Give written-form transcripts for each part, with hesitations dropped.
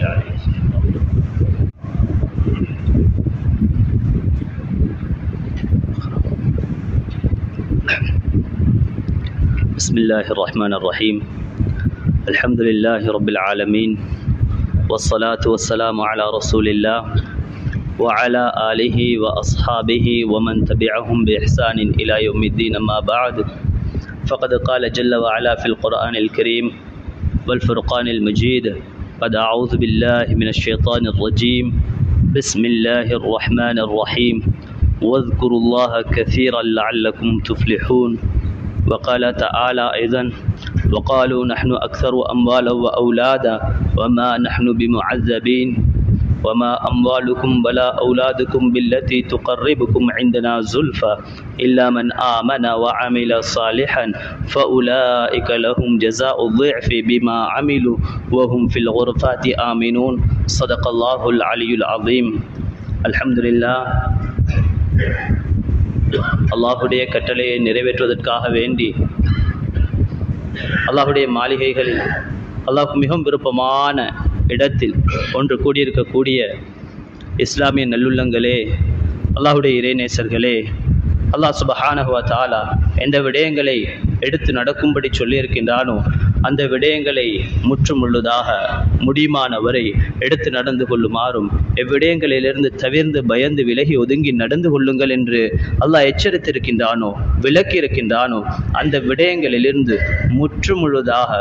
بسم الله الرحمن الرحيم. الحمد لله رب العالمين، والصلاة والسلام على رسول الله وعلى آله وأصحابه ومن تبعهم بإحسان إلى يوم الدين. أما بعد، فقد قال جل وعلا في القرآن الكريم والفرقان المجيد: قد أعوذ بالله من الشيطان الرجيم، بسم الله الرحمن الرحيم، واذكروا الله كثيرا لعلكم تفلحون. وقال تعالى أيضا: وقالوا نحن أكثر أموالا وأولادا وما نحن بمعذبين وما أموالكم ولا أولادكم بالتي تقربكم عندنا زلفى إلا من آمن وعمل صالحا فأولئك لهم جزاء الضعف بما عملوا وهم في الغرفات آمنون. صدق الله العلي العظيم. الحمد لله. அல்லாஹுடைய கட்டளையை நிறைவேற்றுவதற்காக வேண்டி அல்லாஹுடைய மாளிகைகளில் அல்லாஹ்வுக்கு மிகவும் விருப்பமான இடத்தில் ஒன்று கூடியிருக்கக்கூடிய இஸ்லாமிய நல்லுள்ளங்களே, அல்லாஹுடைய இறைநேசர்களே, அல்லாஹ் சுப்ஹானஹு வ தஆலா எந்த விடயங்களை எடுத்து நடக்கும்படி சொல்லியிருக்கின்றானோ அந்த விடயங்களை முற்றுமுழுதாக முடியுமானவரை எடுத்து நடந்து கொள்ளுமாறும், எவ்விடயங்களிலிருந்து தவிர்ந்து பயந்து விலகி ஒதுங்கி நடந்து கொள்ளுங்கள் என்று அல்லாஹ் எச்சரித்திருக்கின்றானோ விலக்கி இருக்கின்றானோ அந்த விடயங்களிலிருந்து முற்றுமுழுதாக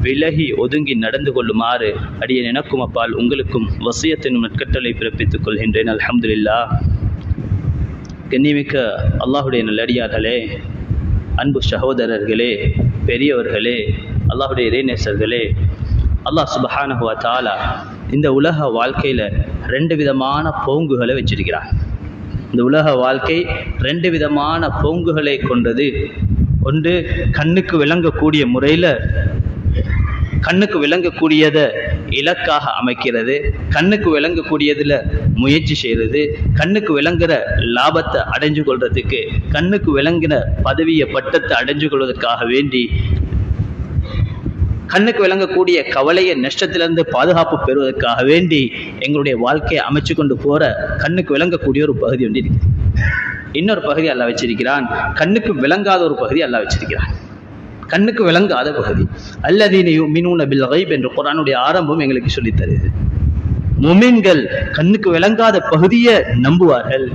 விலகி ஒதுங்கி நடந்து கொள்ளுமாறு அடியேன் எனக்கும் அப்பால் உங்களுக்கும் வசியத்தின் நற்கட்டளை பிறப்பித்துக் கொள்கின்றேன். அல்ஹம்துலில்லாஹ். கண்ணியமிக்க அல்லாஹுடைய நல்லடியார்களே, அன்பு சகோதரர்களே, பெரியவர்களே, அல்லாஹுடைய இறைநேசர்களே, அல்லாஹ் சுப்ஹானஹு வ தஆலா இந்த உலக வாழ்க்கையில் 2 விதமான போங்குகளை வச்சிருக்கிறான். இந்த உலக வாழ்க்கை 2 விதமான போங்குகளை கொண்டது. ஒன்று, கண்ணுக்கு விளங்கக்கூடிய முறையில் கண்ணுக்கு விளங்கக்கூடியதை இலக்காக அமைக்கிறது, கண்ணுக்கு விளங்கக்கூடியதில் முயற்சி செய்கிறது, கண்ணுக்கு விளங்குற லாபத்தை அடைஞ்சு கொள்றதுக்கு, கண்ணுக்கு விளங்கின பதவியை பட்டத்தை அடைஞ்சு கொள்வதற்காக வேண்டி, கண்ணுக்கு விளங்கக்கூடிய கவலையை நஷ்டத்திலிருந்து பாதுகாப்பு பெறுவதற்காக வேண்டி எங்களுடைய வாழ்க்கையை அமைச்சு கொண்டு போற கண்ணுக்கு விளங்கக்கூடிய ஒரு பகுதி ஒன்று இருக்குது. இன்னொரு பகுதி அல்லாஹ் வச்சிருக்கிறான், கண்ணுக்கு விளங்காத ஒரு பகுதி அல்லாஹ் வச்சிருக்கிறான். கண்ணுக்கு விளங்காத பகுதி அல்லதீன யுமினூன பில் கைப் என்று குர்ஆனுடைய ஆரம்பம் எங்களுக்கு சொல்லித் தருது. முஃமின்கள் கண்ணுக்கு விளங்காத பகுதியை நம்புவார்கள்,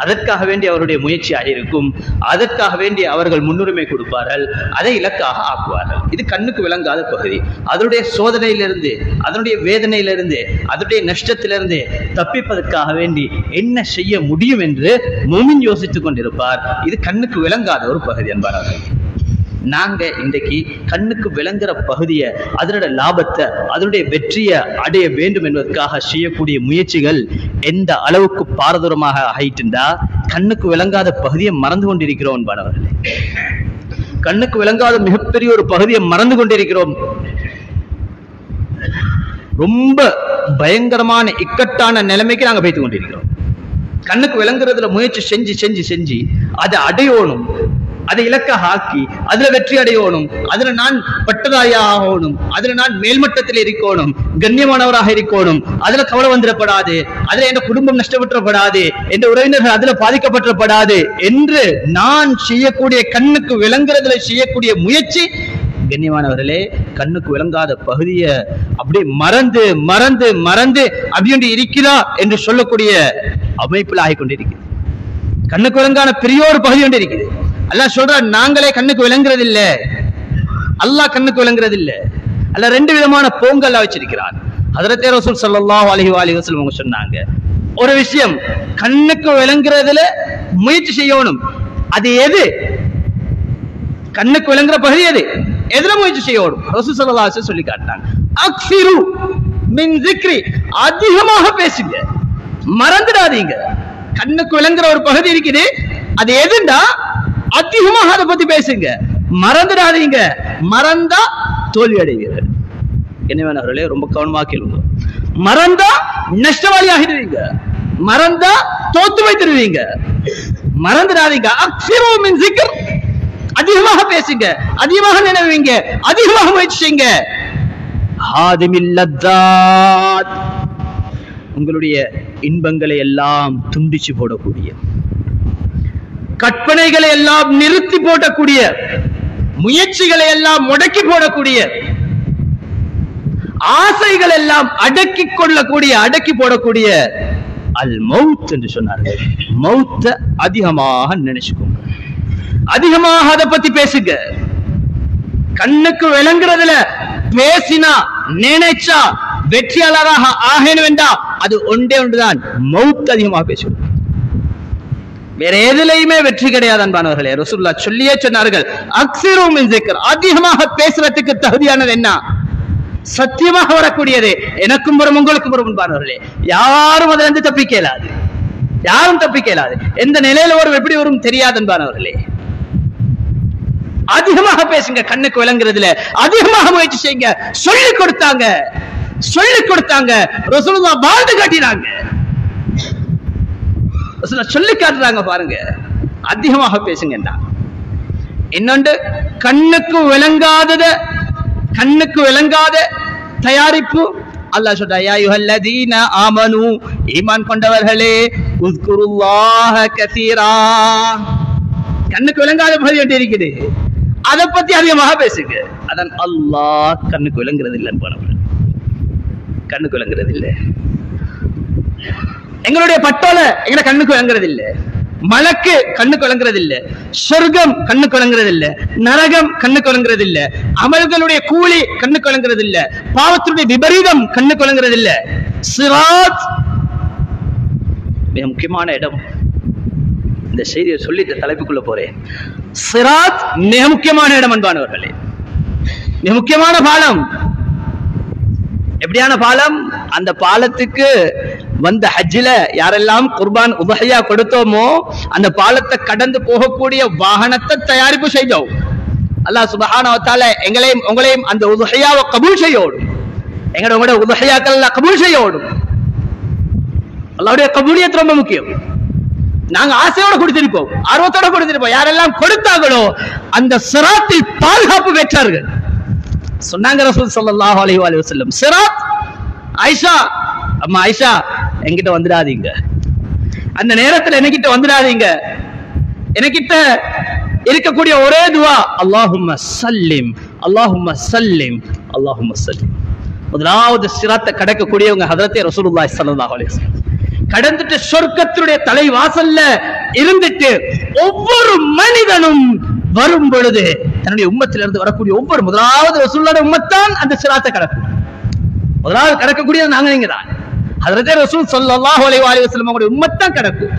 அதற்காக வேண்டி அவருடைய முயற்சியாக இருக்கும், அதற்காக வேண்டி அவர்கள் முன்னுரிமை கொடுப்பார்கள், அதை இலக்காக ஆக்குவார்கள். இது கண்ணுக்கு விளங்காத பகுதி. அதனுடைய சோதனையிலிருந்து, அதனுடைய வேதனையிலிருந்து, அதனுடைய நஷ்டத்திலிருந்து தப்பிப்பதற்காக வேண்டி என்ன செய்ய முடியும் என்று முஃமின் யோசித்துக் கொண்டிருப்பார். இது கண்ணுக்கு விளங்காத ஒரு பகுதி என்பார்கள். நாங்க இன்றைக்கு கண்ணுக்கு விளங்குற பகுதியை, அதனுடைய லாபத்தை, அதனுடைய வெற்றியை அடைய வேண்டும் என்பதற்காக செய்யக்கூடிய முயற்சிகள் எந்த அளவுக்கு பாரதூரமாக ஆயிட்டுண்டா கண்ணுக்கு விளங்காத பகுதியை மறந்து கொண்டிருக்கிறோம் என்பார்களே. கண்ணுக்கு விளங்காத மிகப்பெரிய ஒரு பகுதியை மறந்து கொண்டிருக்கிறோம். ரொம்ப பயங்கரமான இக்கட்டான நிலைமைக்கு நாங்க போய்த்து கொண்டிருக்கிறோம். கண்ணுக்கு விளங்குறதுல முயற்சி செஞ்சு செஞ்சு செஞ்சு அதை அடையணும், அதை இலக்காக ஆக்கி அதுல வெற்றி அடையணும், அதுல நான் பட்டதாயா ஆகணும், அதுல நான் மேல்மட்டத்தில் இருக்கணும், கண்ணியமானவராக இருக்கணும், அதுல கவலை வந்துடப்படாது, அதுல என் குடும்பம் நஷ்டப்பட்டுறப்படாது, என் உறவினர்கள் அதுல பாதிக்கப்பட்டுறப்படாது என்று நான் செய்யக்கூடிய கண்ணுக்கு விளங்குறதுல செய்யக்கூடிய முயற்சி, கண்ணியமானவர்களே, கண்ணுக்கு விளங்காத பகுதியை அப்படியே மறந்து மறந்து மறந்து அப்படி இருக்கிறா என்று சொல்லக்கூடிய அமைப்பில் ஆகிக்கொண்டிருக்கிறது. கண்ணுக்கு விளங்கான பெரிய ஒரு பகுதி ஒன்று இருக்குது. அல்லாஹ் சொல்றார், நாங்களே கண்ணுக்கு விளங்குறது இல்ல, அல்லாஹ் கண்ணுக்கு விளங்குறது இல்ல. அல்ல 2 விதமான போங்கல் வச்சிருக்கிறார். ஹஜ்ரத் ரசூல் ஸல்லல்லாஹு அலைஹி வஸல்லம் அவங்க சொன்னாங்க, ஒரு விஷயம் கண்ணுக்கு விளங்குறதுல முயற்சி செய்யணும். அது எது? கண்ணுக்கு விளங்குற பகுதி எது? எதுல முயற்சி செய்யணும்? ரசூல் ஸல்லல்லாஹு அலைஹி வஸல்லம் சொல்லி காட்டினாங்க, அக்ஸிரு மின் ஸிக்ரி, அதிகமாக பேசுங்க, மறந்துடாதீங்க. கண்ணுக்கு விளங்குற ஒரு பகுதி இருக்குது, அது எதுண்டா அதிகமாக அதை பத்தி பேசுங்க, மறந்துடாதீங்க. மறந்தா தோல்வி அடைவீர்கள். என்னவர்களே, ரொம்ப கவனமாக கேளுங்க. மறந்தா நஷ்டவாளி ஆகிடுவீங்க, மறந்தா தோத்து வைத்திருவீங்க. மறந்துடாதீங்க. அக்ஸிரு மின் ஸிக்ர், அதிகமாக பேசுங்க, அதிகமாக நினைவீங்க, அதிகமாக முயற்சி செய்யுங்க. ஹாதிமில் லத்தாத், உங்களுடைய இன்பங்களை எல்லாம் துண்டிச்சு போடக்கூடிய, கற்பனைகளை எல்லாம் நிறுத்தி போடக்கூடிய, முயற்சிகளை எல்லாம் முடக்கி போடக்கூடிய, ஆசைகள் எல்லாம் அடக்கி கொள்ளக்கூடிய, அடக்கி போடக்கூடிய அல் மௌத் என்று சொன்னார்கள். மௌத்த அதிகமாக நினைச்சுக்கோங்க, அதிகமாக அதை பத்தி பேசுங்க. கண்ணுக்கு விளங்குறதுல பேசினா நினைச்சா வெற்றியாளராக ஆகணும் என்றா அது ஒன்றே ஒன்றுதான், மௌத் அதிகமாக பேசுவோம். வேற எதுலையுமே வெற்றி கிடையாது அன்பானவர்களே. ரசூலுல்லாஹ் சொல்லியே சொன்னார்கள், அக்ஸிரு மின் ஸிக்ர், அதிகமாக பேசுறதுக்கு தகுதியானது என்ன? சத்தியமாக வரக்கூடியது. எனக்கும் வரும் உங்களுக்கும் வரும் அன்பானவர்களே. யாரும் அதுல இருந்து தப்பிக்க இயலாது, யாரும் தப்பிக்க இயலாது. எந்த நிலையில வரும் எப்படி வரும் தெரியாது அன்பானவர்களே. அதிகமாக பேசுங்க, கண்ணுக்கு விளங்குறதுல அதிகமாக முயற்சி செய்யுங்க. சொல்லிக் கொடுத்தாங்க, சொல்லிக் கொடுத்தாங்க. ரசூலுல்லாஹ் வாழ்ந்து காட்டினாங்க, சொல்லி காட்டுறாங்க. பாருங்க, அதிகமாக பேசுங்க. இன்னொன்று, கண்ணுக்கு விளங்காதத, கண்ணுக்கு விளங்காத தயாரிப்பு. அல்லாஹ் சொல்றா, யா அய்யுஹல்லதீன ஆமனூ, ஈமான் கொண்டவர்களே, உஸ்குருல்லாஹ கஸீரா. கண்ணுக்கு விளங்காத பகுதி ஒன்று இருக்குது, அதை பத்தி அதிகமாக பேசுங்க. அதான் அல்லாஹ் கண்ணுக்கு விளங்குறது இல்லைன்னு, கண்ணுக்கு விளங்குறது இல்லை. எங்களுடைய பட்டோல எங்களை கண்ணுக்கு விளங்குறது இல்லை, மலக்கு கண்ணுக்கு விளங்குறது இல்லை, சொர்க்கம் கண்ணுக்கு விளங்குறது இல்லை, நரகம் கண்ணுக்கு விளங்குறது இல்லை, அமல்களுடைய கூலி கண்ணுக்கு விளங்குறது இல்லை, பாவத்துடைய விபரீதம் கண்ணுக்கு விளங்குறது இல்லை. சிராத் மிக முக்கியமான இடம். இந்த செய்தியை சொல்லி தலைப்புக்குள்ள போறேன். சிராத் மிக முக்கியமான இடம் அன்பானவர்களே, மிக முக்கியமான பாலம். எப்படியான பாலம்? அந்த பாலத்துக்கு வந்த ஹஜ்ஜில யாரெல்லாம் குர்பான் உதஹியா கொடுத்தோமோ அந்த பாலத்தை கடந்து போகக்கூடிய வாகனத்தை தயாரிப்பு செய்தோம். அல்லாஹ் சுப்ஹானஹு வ தஆலா எங்களையும் உங்களையும் அந்த உதஹியாவை கபூல் செய்யோடும், எங்களோட உதஹியாக்கள் எல்லாம் கபூல் செய்யோடும். அல்லாஹ்வுடைய கபூலியத் ரொம்ப முக்கியம். நாங்க ஆசையோட கொடுத்திருப்போம், ஆர்வத்தோட கொடுத்திருப்போம். யாரெல்லாம் கொடுத்தாங்களோ அந்த சிராத்தில் பாதுகாப்பு பெற்றார்கள். சொன்னாங்க ரசூல் ஸல்லல்லாஹு அலைஹி வஸல்லம், சிராத், ஆயிஷா, அம்மா ஆயிஷா என்கிட்ட வந்துடாதீங்க, அந்த நேரத்தில் என்கிட்ட வந்துடாதீங்க. என்கிட்ட இருக்கக்கூடிய ஒரே துவா, அல்லாஹும்ம சல்லிம், அல்லாஹும்ம சல்லிம், அல்லாஹும்ம சல்லிம். முதலாவது சிராத்தை கடக்கக்கூடியவங்க ஹதரத்தே ரசூலுல்லாஹி ஸல்லல்லாஹு அலைஹி வஸல்லம். கடந்துட்டு சொர்க்கத்துடைய தலைவாசல்ல இருந்துட்டு ஒவ்வொரு மனிதனும் வரும் பொழுது தன்னுடைய உம்மத்திலிருந்து வரக்கூடிய ஒவ்வொரு முதலாவது ரசூலுல்லாஹ்வுடைய உம்மத்தான் அந்த சிராத்தை கடக்கும். முதலாவது கடக்கக்கூடியது நாங்க நீங்க தான். ஹஜ்ரத் ரசூல் ஸல்லல்லாஹு அலைஹி வஸல்லம் அவருடைய உம்மத்தான் கடக்கும்.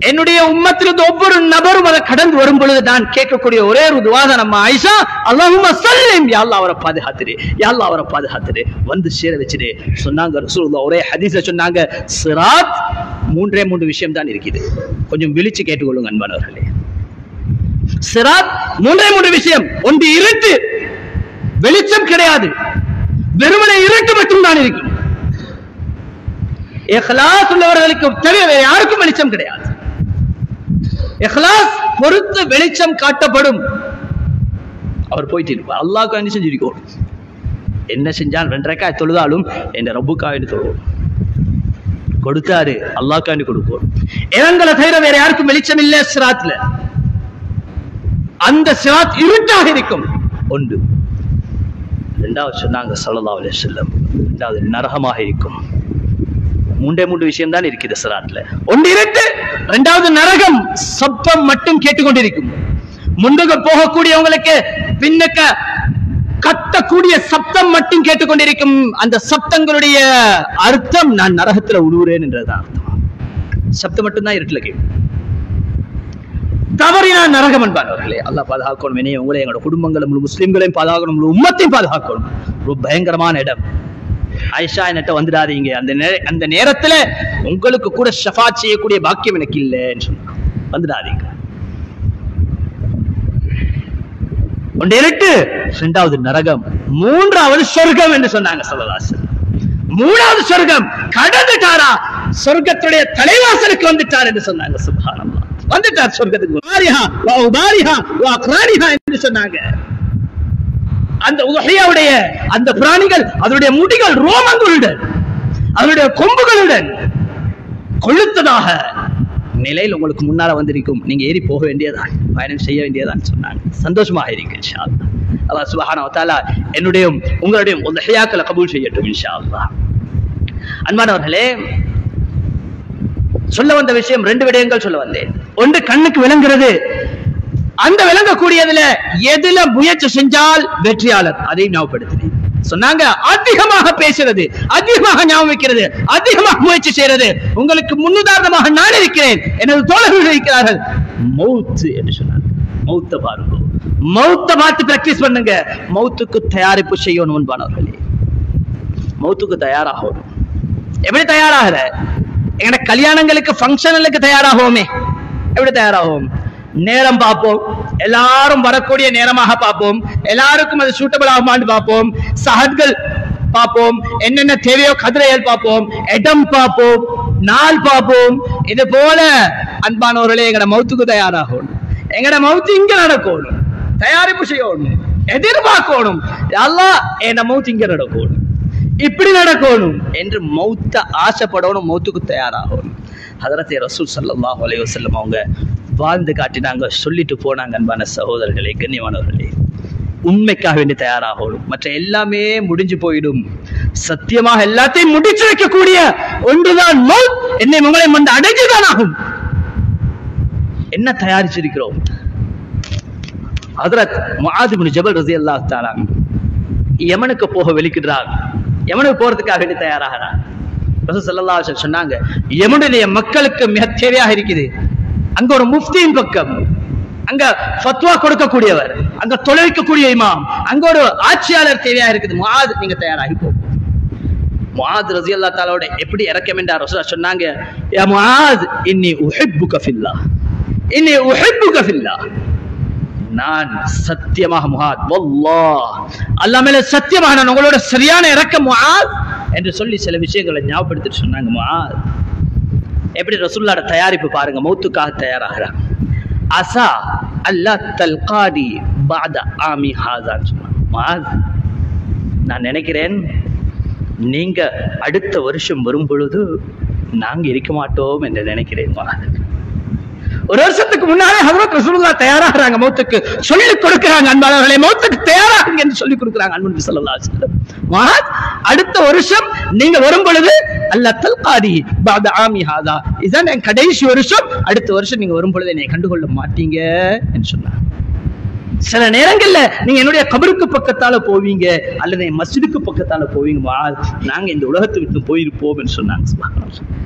என்னுடைய உம்மத்திலிருந்து ஒவ்வொரு நபரும் அதை கடந்து வரும் பொழுது நான் கேட்கக்கூடிய ஒரே ஒரு துஆ தான், நம்ம ஆயிஷா, அல்லாஹும்ம சல்லிம், யா அல்லாஹ் அவரை பாதுகாத்துடு, யா அல்லாஹ் அவரை பாதுகாத்துடு, வந்து சேர வச்சிடு. சொன்னாங்க ரசூலுல்லாஹ் ஒரே ஹதீஸ்ல சொன்னாங்க, சிராத் மூன்றே மூன்று விஷயம் தான் இருக்குது. கொஞ்சம் விழிச்சு கேட்டுக்கொள்ளுங்க அன்பானவர்களே. சிராத் மூன்றே மூன்று விஷயம். ஒன்று இருட்டு, வெளிச்சம் கிடையாது, வெறுமனே இருட்டு மட்டும் தான் இருக்கும். இஹ்லாஸ் உள்ளவர்களுக்கு தவிர வேறு யாருக்கும் வெளிச்சம் கிடையாது. இஹ்லாஸ் பொறுத்து வெளிச்சம் காட்டப்படும். அவர் போயிட்டு இருப்பார், அல்லாஹ்க்கு வேண்டி செஞ்சிருக்கோம். என்ன செஞ்சால் 2 ரக்காத் தொழுதாலும் என் ரப்புக்காக வேண்டி தொழுவோம். கொடுத்தாரு, அல்லாஹ்க்கு வேண்டி கொடுப்போம். இவங்களை தவிர வேற யாருக்கும் வெளிச்சம் இல்லை சிராத்ல. அந்த சிராத் இருட்டாக இருக்கும். ஒன்று. இரண்டாவது சொன்னாங்க ஸல்லல்லாஹு அலைஹி வஸல்லம், இரண்டாவது நரகமாக இருக்கும். மூன்றே மூன்று விஷயம் தான் இருக்குது சிராத்ல. ஒன்று இருட்டு, இரண்டாவது நரகம், சப்தம் மட்டும் கேட்டுக்கொண்டிருக்கும். முன்னுக்கு போகக்கூடியவங்களுக்கு பின்னுக்க கத்தக்கூடிய சப்தம் மட்டும் கேட்டுக்கொண்டிருக்கும். அந்த சப்தங்களுடைய அர்த்தம் நான் நரகத்துல உழுவுறேன் என்றதான் அர்த்தம். சப்தம் மட்டும்தான் இருட்டுல கேட்கும். தவறினா நரகம் என்பார்களே. அல்லாஹ் பாதுகாக்கணும். என்னையும் உங்களை, எங்களோட குடும்பங்களை, முழு முஸ்லிம்களையும் பாதுகாக்கணும், முழு உம்மத்தையும் பாதுகாக்கணும். ஒரு பயங்கரமான இடம். ஆயிஷா என்னட்ட வந்துடாதீங்க, அந்த நேரத்துல உங்களுக்கு கூட ஷஃபாத் செய்யக்கூடிய பாக்கியம் எனக்கு இல்லைன்னு சொன்னா, வந்துடாதீங்க. ஒன்று இருட்டு, இரண்டாவது நரகம், மூன்றாவது சொர்க்கம் என்று சொன்னாங்க ஸல்லல்லாஹு அலைஹி வஸல்லம். மூணாவது சொர்க்கம் கடந்துட்டாரா, சொர்க்கத்துடைய தலைவாசலுக்கு வந்துட்டார் என்று சொன்னாங்க. சுப்ஹானல்லாஹ், வந்துட்டார் சொர்க்கத்துக்கு. வாரிஹா வ உபாரிஹா வ அக்ராரிஹா என்று சொன்னாங்க. அந்த உஹையாவுடைய அந்த பிராணிகள் அதனுடைய முடிகள் ரோமங்களுடன் அதனுடைய கொம்புகளுடன் கொழுத்ததாக நிலையில் உங்களுக்கு முன்னால வந்திருக்கும். நீங்க ஏறி போக வேண்டியதான், பயணம் செய்ய வேண்டியதான் சொன்னாங்க. சந்தோஷமாக இருக்கு இன்ஷா அல்லாஹ். அல்லாஹ் சுப்ஹானஹு வ தஆலா என்னுடைய உங்களுடைய உஹையாக்களை கபூல் செய்யட்டும் இன்ஷா அல்லாஹ். அன்பானவர்களே, சொல்ல வந்த விஷயம் 2 விடயங்கள் சொல்ல வந்தேன். ஒன்று கண்ணுக்கு விளங்குறது, அந்த விளங்கக்கூடியதுல எதுல முயற்சி செஞ்சால் வெற்றியாளர், அதையும் ஞாபகப்படுத்தினேன். சொன்னாங்க அதிகமாக பேசுறது, அதிகமாக ஞாபகம் வைக்கிறது, அதிகமாக முயற்சி செய்யறது. உங்களுக்கு முன்னுதாரணமாக நான் இருக்கிறேன், எனது தோழர்கள் இருக்கிறார்கள். மௌத் என்று சொன்னாங்க. மௌத்த பாருங்க, மௌத்த பார்த்து பிராக்டிஸ் பண்ணுங்க. மௌத்துக்கு தயாரிப்பு செய்யணும் அன்பானவர்களே. மௌத்துக்கு தயாராகணும். எப்படி தயாராகிற? எங்கட கல்யாணங்களுக்கு ஃபங்க்ஷனுக்கு தயாராகுவோமே, எப்படி தயாராகும்? நேரம் பார்ப்போம், எல்லாரும் வரக்கூடிய நேரமாக பார்ப்போம், எல்லாருக்கும் அது சூட்டபிள் ஆகுமான்னு பார்ப்போம், சஹத்கள் பார்ப்போம், என்னென்ன தேவையோ கதிரைகள் பார்ப்போம், இடம் பார்ப்போம், நாள் பார்ப்போம். இது போல அன்பானவர்களே எங்கட மௌத்துக்கு தயாராகணும். எங்கட மௌத்து இங்க நடக்கணும், தயாரிப்பு செய்யணும், எதிர்பார்க்கணும். அல்லாஹ் என் மௌத்து இங்க நடக்கணும், இப்படி நடக்கணும் என்று மௌத்த ஆசைப்படணும், மௌத்துக்கு தயாராகணும். ஹதரத் ரசூல் ஸல்லல்லாஹு அலைஹி வஸல்லம் அவங்க வாழ்ந்து காட்டினாங்க, சொல்லிட்டு போனாங்க. அன்பான சகோதரர்களே, கண்ணியமானவர்களே, உண்மைக்காக வேண்டி தயாராகணும். மற்ற எல்லாமே முடிஞ்சு போயிடும். சத்தியமாக எல்லாத்தையும் முடிச்சு வைக்கக்கூடிய ஒன்றுதான் மௌத். என்னை உங்களை வந்து அடைஞ்சுதான் ஆகும். என்ன தயாரிச்சிருக்கிறோம்? ஹதரத் முஆத் இப்னு ஜபல் ரலியல்லாஹு தஆலா யமனுக்கு போக வெளிக்கிடுறாங்க. யமனுக்கு போறதுக்காக வேண்டி தயாராகிறார். ரசூல் ஸல்லல்லாஹு அலைஹி வஸல்லம் சொன்னாங்க, யமனுடைய மக்களுக்கு மிக தேவையாக இருக்குது. அங்க ஒரு முஃப்தியின் பக்கம், அங்க ஃபத்வா கொடுக்கக்கூடியவர், அங்க தொலைக்கக்கூடிய இமாம், அங்க ஒரு ஆட்சியாளர் தேவையா இருக்குது. முஆத் நீங்க தயாராகி போகும். முஆத் ரலியல்லாஹு தஆலாவோட எப்படி இறக்கம் என்றார் ரசூல் சொன்னாங்க, யா முஆத் இன்னி உஹிப்புக ஃபில்லாஹ், இன்னி உஹிப்புக ஃபில்லாஹ். நான் சத்தியமாக முஆத், வல்லாஹ் அல்லாஹ் மேல சத்தியமாக நான் உங்களோட சரியான இறக்கம் முஆத் என்று சொல்லி சில விஷயங்களை ஞாபகப்படுத்திட்டு சொன்னாங்க. முஆத் எப்படி ரசூலுல்லாஹ்வோட தயாரிப்பு பாருங்க, மௌத்துக்காக தயாராகிறாங்க. அஸா அல்லா தல்காடி பாத ஆமி ஹாஸான்னு சொன்னாங்க. முஆத் நான் நினைக்கிறேன் நீங்க அடுத்த வருஷம் வரும் பொழுது நாங்க இருக்க மாட்டோம் என்று நினைக்கிறேன். முஆத் ஒரு வருஷத்துக்கு முன்னாலே ஹஜ்ரத் ரசூலுல்லாஹ் தயாராகிறாங்க, மௌத்துக்கு சொல்லிக் கொடுக்கிறாங்க. அன்பானவர்களே, மௌத்துக்கு தயாராகுங்க என்று சொல்லிக் கொடுக்கிறாங்க அன்பு ஸல்லல்லாஹு அலைஹி வஸல்லம். முஆத் அடுத்த வருஷம் நீங்க வரும் பொழுது அல்லா தல்காதி பாத ஆமி ஹாதா, இதுதான் என் கடைசி வருஷம், அடுத்த வருஷம் நீங்க வரும் பொழுது என்னை கண்டுகொள்ள மாட்டீங்க என்று சொன்னாங்க. சில நேரங்கள்ல நீங்க என்னுடைய கபருக்கு பக்கத்தால போவீங்க அல்லது என் மஸ்ஜிதுக்கு பக்கத்தால போவீங்க. முஆத் நாங்க இந்த உலகத்தை விட்டு போயிருப்போம் என்று சொன்னாங்க. சுப்ஹானல்லாஹ்.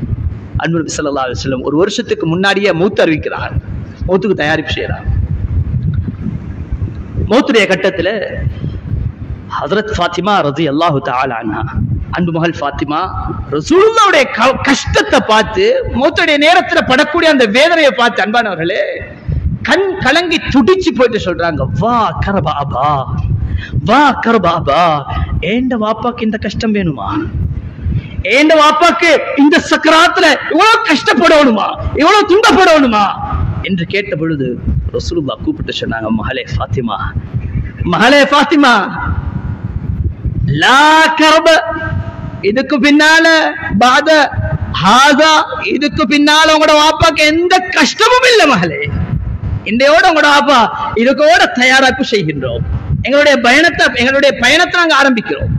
அன்பு நபி ஸல்லல்லாஹு அலைஹி வஸல்லம் ஒரு வருஷத்துக்கு முன்னாடியே மௌத் அறிவிக்கிறார், மௌத்துக்கு தயாரிப்பு செய்யறார். மௌத்துடைய கட்டத்துல ஹஜ்ரத் ஃபாத்திமா ரலியல்லாஹு தஆலா அன்ஹா, அன்பு மகள் ஃபாத்திமா ரசூலுல்லாஹ்வுடைய கஷ்டத்தை பார்த்து, மௌத்துடைய நேரத்துல படக்கூடிய அந்த வேதனையை பார்த்து அன்பானவர்களே கண் கலங்கி துடிச்சு போயிட்டு சொல்றாங்க, வா கர்பாபா, வா கர்பாபா, ஏண்ட வாப்பாக்கு இந்த கஷ்டம் வேணுமா? ஏண்ட வாப்பாக்கு இந்த சக்கராத்துல இவ்வளவு கஷ்டப்படணுமா, இவ்வளவு துன்பப்படணுமா என்று கேட்ட பொழுது ரசூலுல்லாஹ் கூப்பிட்டு சொன்னாங்க, மகளே ஃபாத்திமா, மகளே ஃபாத்திமா, லா கர்ப, இதுக்கு பின்னால பாத ஹாதா, இதுக்கு பின்னால உங்களோட வாப்பாக்கு எந்த கஷ்டமும் இல்லை மகளே. இன்றையோட உங்களோட வாப்பா இதுக்கோட தயாரிப்பு செய்கின்றோம். எங்களுடைய பயணத்தை நாங்க ஆரம்பிக்கிறோம்.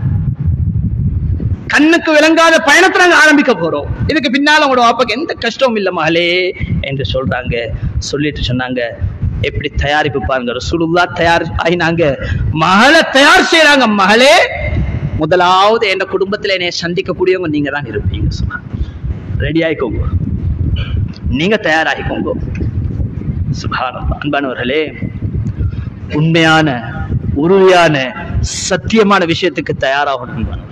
கண்ணுக்கு விளங்காத பயணத்தை நாங்க ஆரம்பிக்க போறோம். இதுக்கு பின்னால உங்களோட வாப்பாக்கு எந்த கஷ்டமும் இல்லை மகளே என்று சொல்றாங்க. சொல்லிட்டு சொன்னாங்க, எப்படி தயாரிப்பு பாருங்க. ரசூலுல்லாஹ் தயார் ஆயினாங்க, மகளை தயார் செய்யறாங்க. மகளே, முதலாவது என் குடும்பத்துல என்னை சந்திக்கக்கூடியவங்க நீங்க தான் இருப்பீங்க. ரெடி ஆயிக்கோங்க, நீங்க தயாராகிக்கோங்க. சுப்ஹானல்லாஹ். அன்பானவர்களே, உண்மையான உறுதியான சத்தியமான விஷயத்துக்கு தயாராகணும்.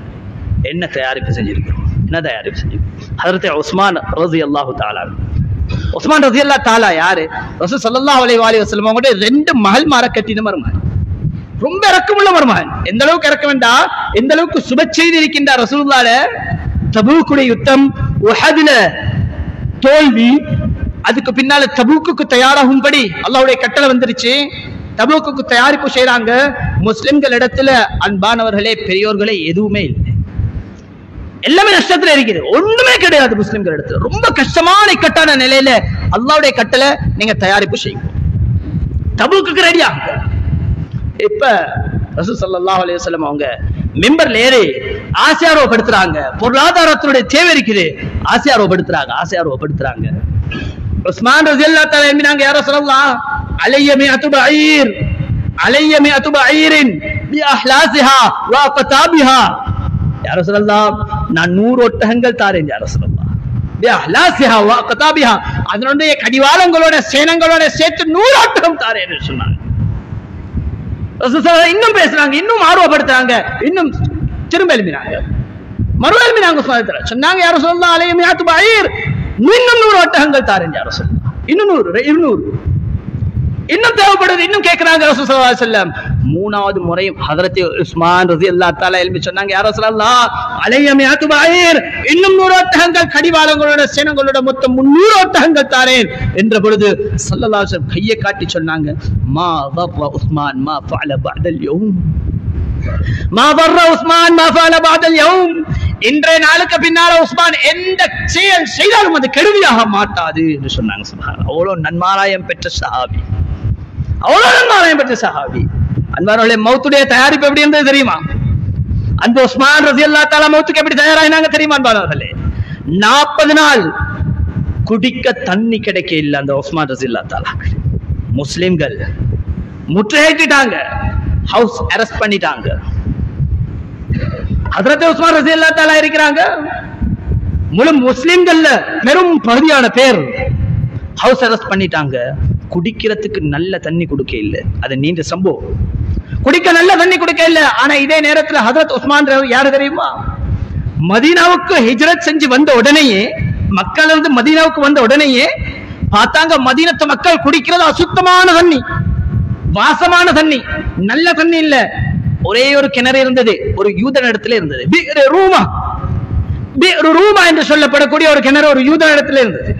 என்ன தயாரிப்பு செஞ்சிருக்கிறோம்? என்ன தயாரிப்பு செஞ்சிருக்கோம்? ஹஜ்ரத் உஸ்மான் ரலியல்லாஹு தஆலா, உஸ்மான் ரலியல்லாஹு தஆலா யாரு? ரசூல் ஸல்லல்லாஹு அலைஹி வஸல்லம் அவங்களோட 2 மகள்மார கட்டின மருமகன், ரொம்ப இரக்கமுள்ள மருமகன். எந்த அளவுக்கு இறக்க வேண்டாம், எந்த அளவுக்கு சுப செய்தி இருக்கின்றார் ரசூலுல்லாஹ்ல. தபூக்குடைய யுத்தம், உஹதுல தோல்வி, அதுக்கு பின்னால தபூக்குக்கு தயாராகும்படி அல்லாஹ்வுடைய கட்டளை வந்துருச்சு. தபூக்குக்கு தயாரிப்பு செய்யறாங்க. முஸ்லிம்கள் இடத்துல அன்பானவர்களே, பெரியோர்களே, எதுவுமே இல்லை. எல்லாமே நஷ்டத்துல இருக்குது, ஒண்ணுமே கிடையாது முஸ்லிம்கள் இடத்துல. ரொம்ப கஷ்டமான இக்கட்டான நிலையில அல்லாஹ்வுடைய கட்டளை, நீங்க தயாரிப்பு செய்யுங்க, தபூக்குக்கு ரெடியா. இப்ப ரசூல் ஸல்லல்லாஹு அலைஹி வஸல்லம் அவங்க மிம்பர்ல ஏறி ஆசியாரோபடுத்துறாங்க. பொருளாதாரத்தினுடைய தேவை இருக்குது, ஆசியாரோபடுத்துறாங்க. உஸ்மான் ரலியல்லாஹு தஆலா என்கிறாங்க, யா ரசூலல்லாஹ் அலைய மிஅத்து பஈர், அலைய மிஅத்து பஈரின் பி அஹ்லாஸிஹா வ கதாபிஹா. யா ரசூலல்லாஹ் நான் 100 ஒட்டகங்கள் தாரேன் யா ரசூலல்லாஹ். பி அஹ்லாஸிஹா வ கதாபிஹா, அதனுடைய கடிவாளங்களோட சேனங்களோட சேர்த்து 100 ஒட்டகம் தாரேன் என்று சொன்னாங்க. ரசூலுல்லாஹ் இன்னும் பேசுறாங்க, இன்னும் ஆர்வப்படுத்துறாங்க, இன்னும் திரும்ப எழுப்பினாங்க, சொன்னாங்க, யா ரசூலல்லாஹ் அலைய மிஅத்து பஈர், இன்னும் 100 ஒட்டகங்கள் தாரேன் யா ரசூலல்லாஹ். இன்னும் 100, 200 இன்னும் தேவைப்படுது, இன்னும் கேட்கிறாங்க ரசூல் ஸல்லல்லாஹு அலைஹி வஸல்லம். மூணாவது முறையும் ஹஜ்ரத் உஸ்மான் ரலியல்லாஹு தஆலா எழுப்பி சொன்னாங்க, யா ரசூலல்லாஹ் அலைய மிஅத்து பஈர், இன்னும் 100 ஒட்டகங்கள் கடிவாளங்களோட சேனங்களோட மொத்தம் 300 ஒட்டகங்கள் தாரேன் என்ற பொழுது ஸல்லல்லாஹு அலைஹி வஸல்லம் கையை காட்டி சொன்னாங்க, மா ضر உஸ்மான் மா فعل بعد اليوم, மா ضر உஸ்மான் மா فعل بعد اليوم. இன்றைய நாளுக்கு பின்னால உஸ்மான் எந்த செயல் செய்தாலும் அது கெடுதியாக மாட்டாது என்று சொன்னாங்க. சுப்ஹானல்லாஹ், அவ்வளவு நன்மாராயம் பெற்ற சஹாபி, அவ்வளவு நன்மாராயம் பெற்ற சஹாபி. அன்பானவர்களே, மௌத்துடைய தயாரிப்பு எப்படி இருந்தது தெரியுமா? அந்த உஸ்மான் ரலியல்லாஹு தஆலா மௌத்துக்கு எப்படி தயாராயினாங்க தெரியுமா? அன்பானவர்களே, 40 நாள் குடிக்க தண்ணி கிடைக்க இல்ல அந்த உஸ்மான் ரலியல்லாஹு தஆலா. முஸ்லிம்கள் முற்றுகையிட்டாங்க, ஹவுஸ் அரெஸ்ட் பண்ணிட்டாங்க. ஹஜ்ரத் உஸ்மான் ரலியல்லாஹு தஆலா இருக்கிறாங்க, முழு முஸ்லிம்கள்ல பெரும் பகுதியான பேர் ஹவுஸ் அரெஸ்ட் பண்ணிட்டாங்க. குடிக்கிறதுக்கு நல்ல தண்ணி கொடுக்க இல்ல, அது நீண்ட சம்பவம். குடிக்க நல்ல தண்ணி கொடுக்க இல்ல. ஆனா இதே நேரத்தில் ஹஜ்ரத் உஸ்மான் யாரு தெரியுமா? மதீனாவுக்கு ஹிஜ்ரத் செஞ்சு வந்த உடனேயே, மக்கள் வந்து மதீனாவுக்கு வந்த உடனேயே பார்த்தாங்க மதீனத்து மக்கள் குடிக்கிறது அசுத்தமான தண்ணி, வாசமான தண்ணி, நல்ல தண்ணி இல்ல. ஒரே ஒரு கிணறு இருந்தது, ஒரு யூதன் இடத்துல இருந்தது, ரூமா என்று சொல்லப்படக்கூடிய ஒரு கிணறு ஒரு யூதன் இடத்துல இருந்தது.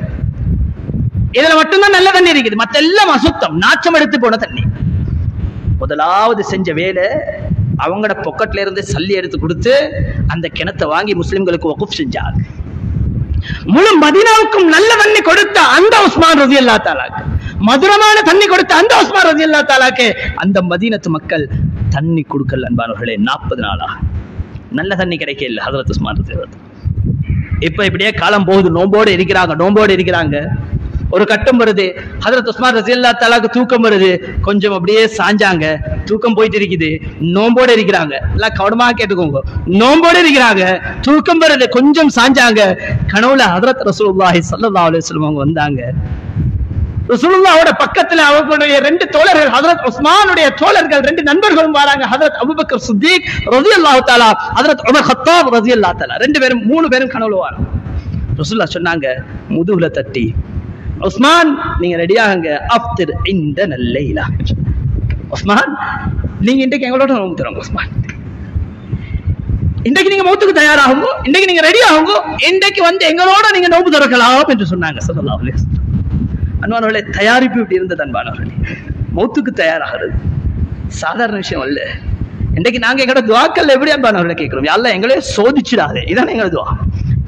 இதுல மட்டும்தான் நல்ல தண்ணி இருக்குது, மத்த எல்லாம் அசுத்தம், நாச்சம் எடுத்து போன தண்ணி. முதலாவது செஞ்ச வேலை, அவங்களோட பொக்கெட்ல இருந்து சல்லி எடுத்து கொடுத்து அந்த கிணத்தை வாங்கி முஸ்லிம்களுக்கு வக்ஃப் செஞ்சாங்க. முழு மதீனாவுக்கும் நல்ல தண்ணி கொடுத்த அந்த உஸ்மான் ரலியல்லாஹு தஆலாக்கு, மதுரமான தண்ணி கொடுத்த அந்த உஸ்மான் ரலியல்லாஹு தஆலாக்கு அந்த மதீனத்து மக்கள் தண்ணி கொடுக்கல. அன்பானவர்களே, 40 நாளா நல்ல தண்ணி கிடைக்க இல்லை ஹஜ்ரத் உஸ்மான் ரலியல்லாஹு. இப்ப இப்படியே காலம் போகுது, நோம்போடு இருக்கிறாங்க. ஒரு கட்டம் வருது, ஹஜ்ரத் உஸ்மான் ரலியல்லாஹு தஆலாக்கு தூக்கம் வருது, கொஞ்சம் அப்படியே சாஞ்சாங்க, தூக்கம் போயிட்டு இருக்குது, நோம்போடு இருக்கிறாங்க. எல்லாம் கவனமா கேட்டுக்கோங்க, நோம்போடு இருக்கிறாங்க, தூக்கம் வருது, கொஞ்சம் சாஞ்சாங்க. கனவுல ஹஜ்ரத் ரசூலுல்லாஹி ஸல்லல்லாஹு அலைஹி வஸல்லம் அவங்க வந்தாங்க. ரசூலுல்லாஹோட பக்கத்துல அவர்களுடைய 2 தோழர்கள், ஹஜ்ரத் உஸ்மானுடைய தோழர்கள் 2 நண்பர்களும் வராங்க. ஹஜ்ரத் அபூபக்கர் சித்திக் ரலியல்லாஹு தஆலா, ஹஜ்ரத் உமர் கத்தாப் ரலியல்லாஹு தஆலா, 3 பேரும் கனவுல வராங்க. ரசூலுல்லாஹ் சொன்னாங்க, முதுகுல தட்டி, உஸ்மான் நீங்க ரெடியாகுங்க, அஃப்திர் இந்தன லைலா. உஸ்மான் நீங்க இன்றைக்கு எங்களோட நோன்பு தருங்க. உஸ்மான் இன்றைக்கு நீங்க மௌத்துக்கு தயாராகுங்க, இன்றைக்கு நீங்க ரெடி ஆகுங்க, இன்றைக்கு வந்து எங்களோட நீங்க நோன்பு திறக்கலாம் என்று சொன்னாங்க ஸல்லல்லாஹு அலைஹி வஸல்லம். அன்பானவர்களே, தயாரிப்பு இப்படி இருந்தது. அன்பானவர்களே, மௌத்துக்கு தயாராகிறது சாதாரண விஷயம் அல்ல. இன்றைக்கு நாங்க எங்களோட துஆக்கள் எப்படி அன்பானவர்களை கேட்கிறோம், யா அல்லாஹ் எங்களே சோதிச்சிடாதே, இதானே எங்களோட துஆ.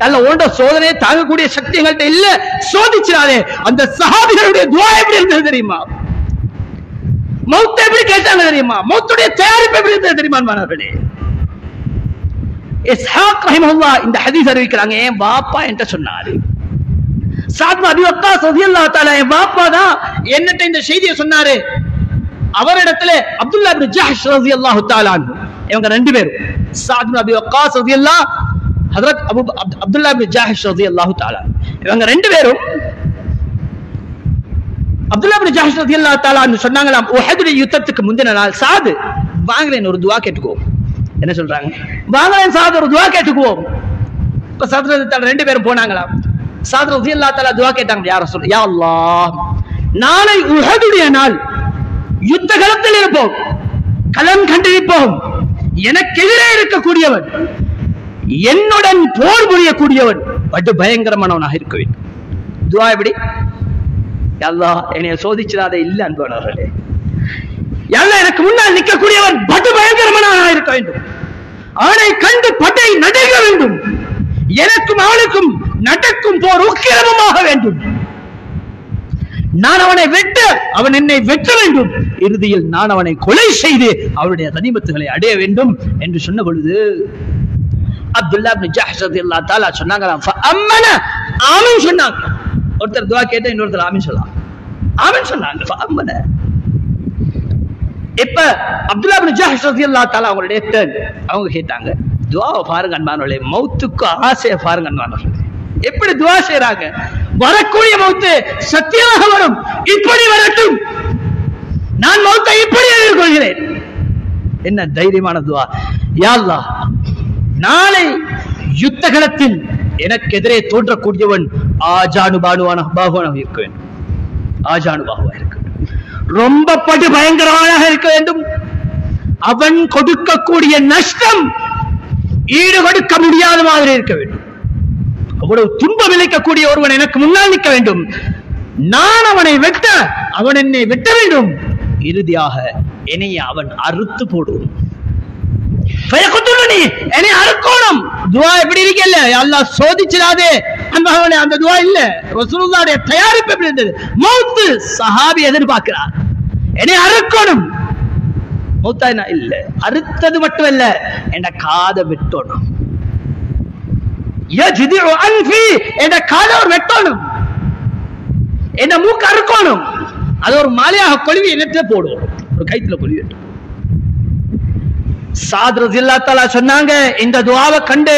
அல்ல ஓண்ட சோதனையை தாங்கக்கூடிய சக்தி எங்கள்கிட்ட இல்ல, சோதிச்சிடாதே. அந்த சஹாபிகளுடைய துஆ எப்படி இருந்தது தெரியுமா? மௌத் எப்படி கேட்டாங்க தெரியுமா? மௌத்துடைய தயாரிப்பு எப்படி இருந்தது தெரியுமா? அன்பானவர்களே, இஸ்ஹாக் ரஹிமஹுல்லாஹ் இந்த ஹதீஸ் அறிவிக்கிறாங்க. என் பாப்பா என்கிட்ட சொன்னாரு, சஅத் பின் அபி வக்காஸ் ரலியல்லாஹு தஆலா என் பாப்பா தான் என்னட்ட இந்த செய்தியை சொன்னாரு. அவரிடத்துல அப்துல்லா இப்னு ஜஹ்ஷ் ரலியல்லாஹு தஆலா அன்ஹு, இவங்க 2 பேரும், சஅத் பின் அபி வக்காஸ் ரலியல்லாஹு, ஹஜ்ரத் அப்துல்லா இப்னு ஜஹ்ஷ் ரலியல்லாஹு தஆலா, இவங்க 2 பேரும் அப்துல்லா இப்னு ஜஹ்ஷ் ரலியல்லாஹு தஆலா அன்ஹு சொன்னாங்களாம், உஹதுடைய யுத்தத்துக்கு முந்தின நாள், சாது வாங்களேன் ஒரு துஆ கேட்டுக்குவோம். என்ன சொல்றாங்க? வாங்களேன் சாது ஒரு துஆ கேட்டுக்குவோம். இப்ப சாது ரலியல்லாஹு 2 பேரும் போனாங்களாம். சாது ரலியல்லாஹு தஆலா துஆ கேட்டாங்க, யா ரசூல், யா அல்லாஹ், நாளை உஹதுடைய நாள், யுத்த களத்தில் இருப்போம், களம் கண்டிருப்போம், எனக்கு எதிரே இருக்கக்கூடியவன், என்னுடன் போர் புரியக்கூடியவன் படு பயங்கரமானவனாக இருக்க வேண்டும். துஆ எப்படி? யா அல்லாஹ் என்னைய சோதிச்சிடாதே. இல்ல அன்பானவர்களே, யாழ்லா எனக்கு முன்னால் நிற்கக்கூடியவன் படு பயங்கரமானவனாக இருக்க வேண்டும். அவனை கண்டு படை நடுங்க வேண்டும். எனக்கும் அவனுக்கும் நடக்கும் போர் உக்கிரமமாக வேண்டும். நான் அவனை வெட்ட, அவன் என்னை வெட்ட வேண்டும். இறுதியில் நான் அவனை கொலை செய்து அவருடைய கனிமத்துகளை அடைய வேண்டும் என்று சொன்ன பொழுது அப்துல்லா இப்னு ஜஹ்ஷ் ரலியல்லாஹு தஆலா சொன்னாங்களாம், ஃபஅம்மன, ஆமீன் சொன்னாங்க. ஒருத்தர் துஆ கேட்டா இன்னொருத்தர் ஆமீன் சொல்லலாம். ஆமீன் சொன்னாங்க, ஃபஅம்மன. இப்ப அப்துல்லா இப்னு ஜஹ்ஷ் ரலியல்லாஹு தஆலா அவங்களுடைய அவங்க கேட்டாங்க, துஆவை பாருங்க அன்பானவர்களே, மௌத்துக்கு ஆசையை பாருங்க அன்பானவர்களே, எப்படி துஆ செய்றாங்க. வரக்கூடிய மௌத்து சத்தியமாக வரும், இப்படி வரட்டும், நான் மௌத்தை இப்படி எதிர்கொள்கிறேன். என்ன தைரியமான துஆ. யா அல்லாஹ், நாளை யுத்த களத்தில் எனக்கு எதிரே தோன்றக்கூடியவன் ஆஜானுபானுவாக இருக்க வேண்டும். ஆஜானுபாகுவாக இருக்க வேண்டும். ரொம்ப படு பயங்கரமாக இருக்க வேண்டும். அவன் கொடுக்கக்கூடிய நஷ்டம் ஈடு கொடுக்க முடியாத மாதிரி இருக்க வேண்டும். அவ்வளவு துன்பம் விளைக்கக்கூடிய ஒருவன் எனக்கு முன்னால் நிற்க வேண்டும். நான் அவனை வெட்ட, அவன் என்னை வெட்ட வேண்டும். இறுதியாக என்னை அவன் அறுத்து போடுவான். என்னை அறுக்கணும். துஆ எப்படி இருக்கல, அல்லாஹ் சோதிச்சிடாதே அன்பானவனே, அந்த துஆ இல்ல. ரசூலுல்லாஹ்வுடைய தயாரிப்பு எப்படி இருந்தது? மௌத் சஹாபி எதிர்பார்க்கிறார், என்னை அறுக்கணும். மௌத்தா இல்ல, அறுத்தது மட்டும் இல்ல, என்ற காதை வெட்டணும். என்ற காதை வெட்டணும், என்ன மூக்கு அறுக்கணும். அது ஒரு மாலையாக கொழுவி என்னத்தை போடுவோம், ஒரு கைத்துல கொழுவி வெட்டும். சாத் ரலியல்லாஹு தஆலா சொன்னாங்க, இந்த துஆவை கண்டு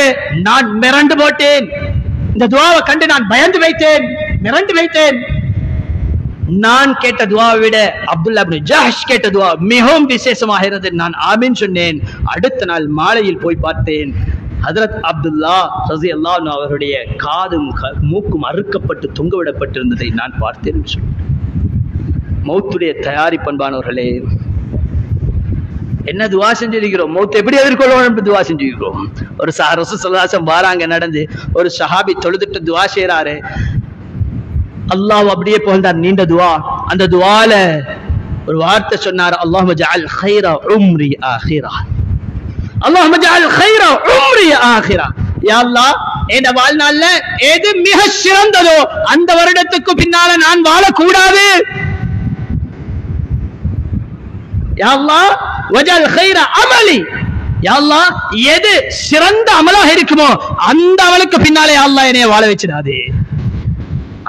நான் மிரண்டு போட்டேன். இந்த துஆவை கண்டு நான் பயந்து வைத்தேன், மிரண்டு வைத்தேன். நான் கேட்ட துஆவை விட அப்துல்லா இப்னு ஜஹ்ஷ் கேட்ட துஆ மிகவும் விசேஷமாக இருந்தது. நான் ஆமீன் சொன்னேன். அடுத்த நாள் மாலையில் போய் பார்த்தேன், ஹஜ்ரத் அப்துல்லா ரலியல்லாஹு அன்ஹு அவருடைய காதும் மூக்கும் அறுக்கப்பட்டு தொங்கவிடப்பட்டிருந்ததை நான் பார்த்தேன். மௌத்துடைய தயாரிப்பண்பானவர்களே, என்ன துஆ செஞ்சிருக்கிறோம், மௌத் எப்படி எதிர்கொள்ளணும் துஆ செஞ்சிருக்கிறோம். ஒரு ரசூலுல்லாஹி ஸல்லல்லாஹு அலைஹி வஸல்லம் வாராங்க நடந்து, ஒரு சஹாபி தொழுதுட்டு துஆ செய்றாரு. அல்லாஹ் அப்படியே புகழ்ந்தார், நீண்ட துஆ. அந்த துஆல ஒரு வார்த்தை சொன்னார், அல்லாஹும்ம ஜஅல் கைர உம்ரி ஆகிரா, அல்லாஹும்ம ஜஅல் கைர உம்ரி ஆகிரா. யா அல்லாஹ், என் வாழ்நாள்ல எது மிக சிறந்ததோ அந்த வருடத்துக்கு பின்னால நான் வாழக்கூடாது. யா அல்லாஹ் வஜல் கைர அமலி, யா அல்லாஹ் எது சிறந்த அமலாக இருக்குமோ அந்த அமலுக்கு பின்னாலே யா அல்லாஹ் என்னைய வாழ வச்சிடாதே,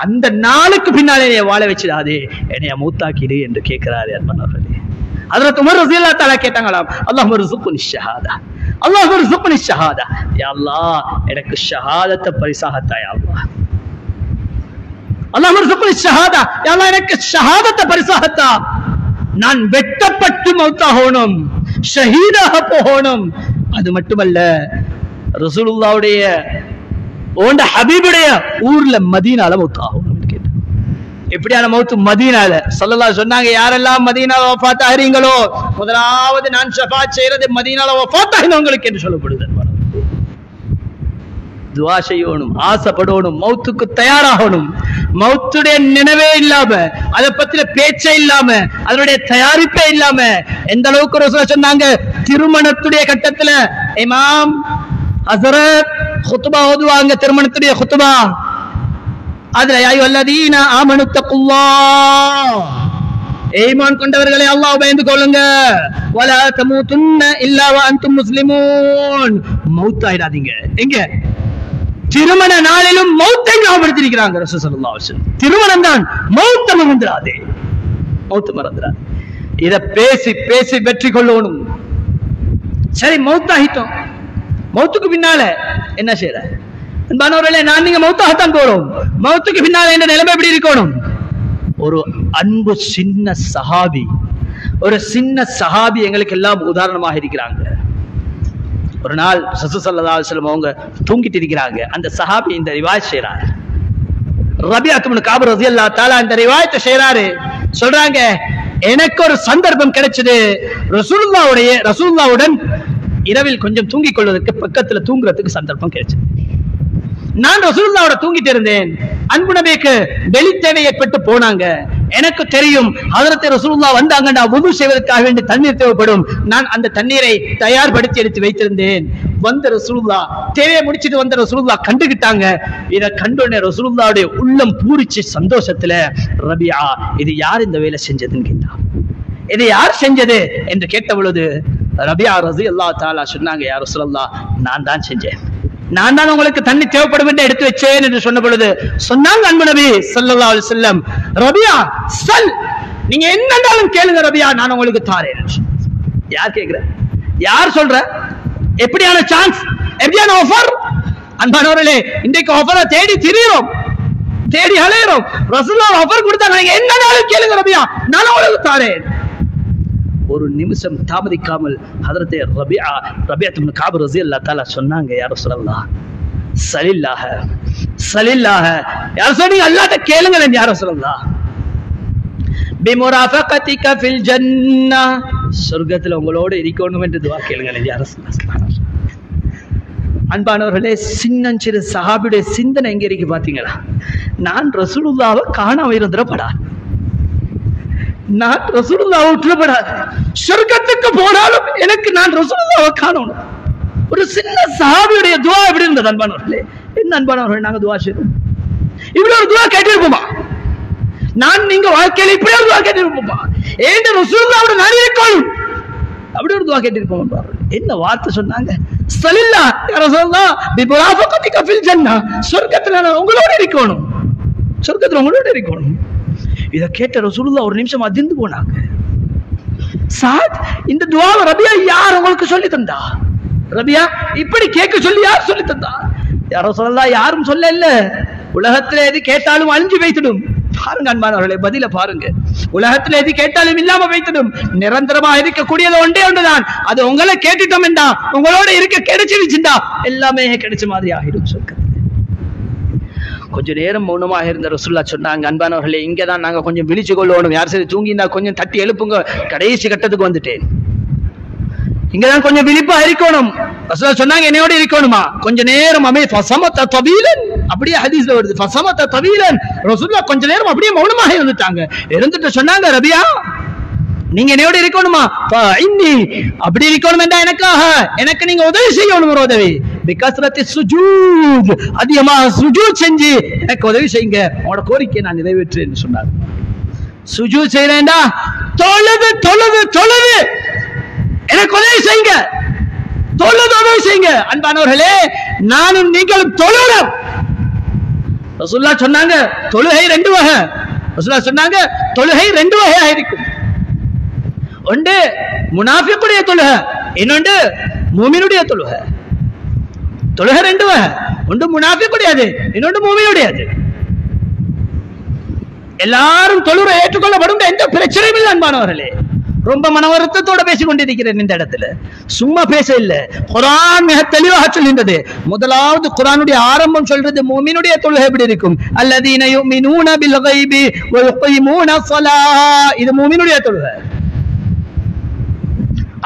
அந்த நாளுக்கு பின்னாலே என்னைய வாழ வச்சிடாதே, என்னைய மூத்தாக்கிடு என்று கேட்கிறாரு அன்பானவர்களே. ஹஜ்ரத் உமர் ரலியல்லாஹு தஆலா கேட்டாங்களாம், அல்லாஹ் ர்ஸுக்னி ஷஹாதா, அல்லாஹ் ர்ஸுக்னி ஷஹாதா. யா அல்லாஹ் எனக்கு ஷஹாதத்தை பரிசாக தா யா அல்லாஹ், அல்லாஹ் ர்ஸுக்னி ஷஹாதா, யா அல்லாஹ் எனக்கு ஷஹாதத்தை பரிசாக தா. நான் வெட்டப்பட்டு மௌத்தாகணும், ஷஹீதாக போகணும். அது மட்டுமல்ல, ரசூலுல்லாஹ்வுடைய ஓண்ட ஹபீபுடைய ஊர்ல மதீனால மௌத்தாகணும். எப்படியான மௌத்து? மதீனால. ஸல்லல்லாஹு சொன்னாங்க, யாரெல்லாம் மதீனால வஃபாத் ஆகிறீங்களோ முதலாவது நான் ஷஃபாத் செய்யறது மதீனால வஃபாத் ஆகினவங்களுக்கு என்று சொல்லப்படுது. துஆ செய்யணும், ஆசைப்படணும், மௌத்துக்கு தயாராகணும். மௌத்துடைய நினைவே இல்லாம, அதை பத்தின பேச்சே இல்லாம, அதனுடைய தயாரிப்பே இல்லாம, எந்த அளவுக்கு ரசூல் சொன்னாங்க, திருமணத்துடைய கட்டத்துல இமாம் ஹஸரத் குத்பா ஓதுவாங்க, திருமணத்துடைய குத்பா. அதுல யா அய்யுஹல்லதீன ஆமனு தக்குல்லாஹ், ஈமான் கொண்டவர்களே அல்லாஹ்வை பயந்து கொள்ளுங்க. வலா தமூதுன்ன இல்லா வ அன்தும் முஸ்லிமூன், மௌத் ஆயிடாதீங்க. எங்க திருமண நாளிலும் மௌத்தை ஞாபகப்படுத்திருக்கிறாங்க ரசூல் ஸல்லல்லாஹு அலைஹி வஸல்லம். திருமணம் தான், மௌத்தை மறந்துடாதே, மௌத்தை மறந்துடாதே. இத பேசி பேசி வெற்றி கொள்ளணும். சரி, மௌத்தாகிட்டோம், மௌத்துக்கு பின்னால என்ன செய்யற அன்பானவர்களே? நான் நீங்க மௌத்தாகத்தான் போறோம். மௌத்துக்கு பின்னால என்ன நிலைமை எப்படி இருக்கணும்? ஒரு அன்பு சின்ன சஹாபி, ஒரு சின்ன சஹாபி எங்களுக்கு எல்லாம் உதாரணமாக இருக்கிறாங்க. ஒரு நாள் ரசூல் ஸல்லல்லாஹு அலைஹி வஸல்லம் அவங்க தூங்கிட்டு இருக்கிறாங்க. அந்த சஹாபி இந்த ரிவாயத் செய்றாரு. ரபியா இப்னு கஅப் ரலியல்லாஹு தஆலா இந்த ரிவாயத்தை செய்றாரு. சொல்றாங்க, எனக்கு ஒரு சந்தர்ப்பம் கிடைச்சது, ரசூலுல்லாஹ்வுடன் இரவில் கொஞ்சம் தூங்கிக் கொள்வதற்கு, பக்கத்துல தூங்குறதுக்கு சந்தர்ப்பம் கிடைச்சது. நான் ரசூலுல்லாஹ்வோட தூங்கிட்டு இருந்தேன். அன்பு நபிக்கு வெளி தேவை ஏற்பட்டு போனாங்க. எனக்கு தெரியும் ஹஜ்ரத் ரசூலுல்லாஹ் வந்தாங்கடா வுது செய்வதற்காக வேண்டி தண்ணீர் தேவைப்படும். நான் அந்த தண்ணீரை தயார்படுத்தி எடுத்து வைத்திருந்தேன். வந்த ரசூலுல்லாஹ் தேவையை முடிச்சிட்டு வந்த ரசூலுல்லாஹ் கண்டுகிட்டாங்க. இத கண்டோனே ரசூலுல்லாஹ்வுடைய உள்ளம் பூரிச்சு சந்தோஷத்துல, ரபியா இது யார் இந்த வேலை செஞ்சதுன்னு கேட்டா, இது யார் செஞ்சது என்று கேட்ட பொழுது ரபியா ரலியல்லாஹு தஆலா சொன்னாங்க, யா ரசூலல்லாஹ் நான் தான் செஞ்சேன், நான் தான் உங்களுக்கு தண்ணி தேவைப்படும் என்று எடுத்து வச்சேன் என்று சொன்ன பொழுது சொன்னாங்க அன்பு நபி ஸல்லல்லாஹு அலைஹி வஸல்லம், ரபியா சல், நீங்க என்னன்னாலும் கேளுங்க ரபியா, நான் உங்களுக்கு தாரேன். யார் கேக்குற, யார் சொல்ற, எப்படியான சான்ஸ், எப்படியான ஆஃபர்? அன்பானவர்களே, இன்றைக்கு ஆஃபரை தேடி திரியோம், தேடி அலையோம். ரசூலுல்லாஹ் ஆஃபர் கொடுத்தாங்க, நீங்க என்னன்னாலும் கேளுங்க ரபியா, நான் உங்களுக்கு தாரேன். ஒரு நிமிஷம் தாமதிக்காமல் ஹஜ்ரத் ரபியா இப்னு கஅப் ரலியல்லாஹு தஆலா சொன்னாங்க, யா ரசூலல்லாஹ் சலில்லாஹ சலில்லாஹ, யா ரசூலல்லாஹ் அல்லாஹ்ட்ட கேளுங்க யா ரசூலல்லாஹ், பிமுராஃபகதிக ஃபில் ஜன்னah, சொர்க்கத்துல உங்களோட இருக்கணும் என்று துஆ கேளுங்க யா ரசூலல்லாஹ். அன்பானவர்களே, சின்னஞ்சிறு சஹாபியுடைய சிந்தனை எங்க இருக்கு பாத்தீங்களா? நான் ரசூலுல்லாஹ்வை காணாம இருந்துறப்படா, நான் ரசூலுல்லாஹ்வை விட்டுறப்படாது, சொர்க்கத்துக்கு போனாலும் எனக்கு நான் ரசூலுல்லாஹ்வை காணணும். ஒரு சின்ன சஹாபியுடைய துஆ எப்படி இருந்தது அன்பானவர்களே? என்ன அன்பானவர்களே, நாங்க துஆ செய்றோம், இப்படி ஒரு துஆ கேட்டிருப்போமா? நான் நீங்க வாழ்க்கையில இப்படி ஒரு துஆ கேட்டிருப்போமா? ஏன் ரசூலுல்லாஹ்வோட நான் இருக்கணும், அப்படி ஒரு துஆ கேட்டிருப்போம். என்ன வார்த்தை சொன்னாங்க, சலில்லா யா ரசூலல்லாஹ் பிமுராஃபகதிக ஃபில் ஜன்னah, சொர்க்கத்துல நான் உங்களோட இருக்கணும், சொர்க்கத்துல உங்களோட இருக்கணும். இத கேட்ட ரசூலுல்லாஹ் ஒரு நிமிஷம் அதிர்ந்து போனாங்க. சாத், இந்த துஆவை ரபியா யார் உங்களுக்கு சொல்லி தந்தா? ரபியா இப்படி கேட்க சொல்லி யார் சொல்லி தந்தா? யா ரசூலல்லாஹ் யாரும் சொல்ல இல்ல, உலகத்துல எது கேட்டாலும் அழிஞ்சு வைத்திடும். பாருங்க அன்பானவர்களே, பதில பாருங்க, உலகத்துல எது கேட்டாலும் இல்லாம வைத்திடும். நிரந்தரமா இருக்கக்கூடியது ஒன்றே ஒன்றுதான், அது உங்களை கேட்டுட்டோம் என்றா, உங்களோட இருக்க கிடைச்சிருச்சுண்டா எல்லாமே கிடைச்ச மாதிரி ஆகிடும் சொர்க்கம். கொஞ்ச நேரம் மௌனமாக இருந்த ரசூலுல்லாஹ் சொன்னாங்க, அன்பானவர்களே, இங்கதான் நாங்க கொஞ்சம் விழிச்சு கொள்ளணும், யார் சரி தூங்கினா கொஞ்சம் தட்டி எழுப்புங்க, கடைசி கட்டத்துக்கு வந்துட்டேன், இங்கதான் கொஞ்சம் விழிப்பா இருக்கணும். ரசூலுல்லாஹ் சொன்னாங்க, என்னையோட இருக்கணுமா? கொஞ்ச நேரம் ஃபஸமத தவீலன், அப்படியே ஹதீஸ்ல வருது, ஃபஸமத தவீலன். ரசூலுல்லாஹ் கொஞ்ச நேரம் அப்படியே மௌனமாக இருந்துட்டாங்க. இருந்துட்டு சொன்னாங்க, ரபியா நீங்க என்னையோட இருக்கணுமா? இன்னி அப்படி இருக்கணும் என்றா எனக்காக, எனக்கு நீங்க உதவி செய்யணும், ஒரு உதவி, பிகஸ்ரத்தி சுஜூத், அதிகமா சுஜூத் செஞ்சு எனக்கு உதவி செய்யுங்க, உங்களோட கோரிக்கையை நான் நிறைவேற்றேன்னு சொன்னார். சுஜூத் செய்யறேன்டா, தொழுது தொழுது தொழுது எனக்கு உதவி செய்யுங்க, தொழுது உதவி செய்யுங்க. அன்பானவர்களே, நானும் நீங்களும் தொழுகிறோம். ரசூலுல்லாஹ் சொன்னாங்க, தொழுகை ரெண்டு வகை. ரசூலுல்லாஹ் சொன்னாங்க, தொழுகை ரெண்டு வகையா இருக்கும். ஒன்று முனாஃபிக்குடைய தொழுகை, இன்னொன்று மூமினுடைய தொழுகை. தொழுகை ரெண்டு வகை, ஒன்று முனாஃபிக்குடையது, இன்னொன்று மூமினுடையது. எல்லாரும் தொழுகை ஏற்றுக்கொள்ளப்படும், எந்த பிரச்சனையும் இல்லை அன்பானவர்களே. ரொம்ப மன வருத்தத்தோட பேசிக் கொண்டிருக்கிறேன் இந்த இடத்துல, சும்மா பேச இல்ல. குர்ஆன் மிக தெளிவாக சொல்கின்றது. முதலாவது குர்ஆனுடைய ஆரம்பம் சொல்றது முஃமினுடைய தொழுகை எப்படி இருக்கும், அல்லதீன யுமினூன பில் கைபி வ யுகீமூன ஸலாஹ், இது முஃமினுடைய தொழுகை.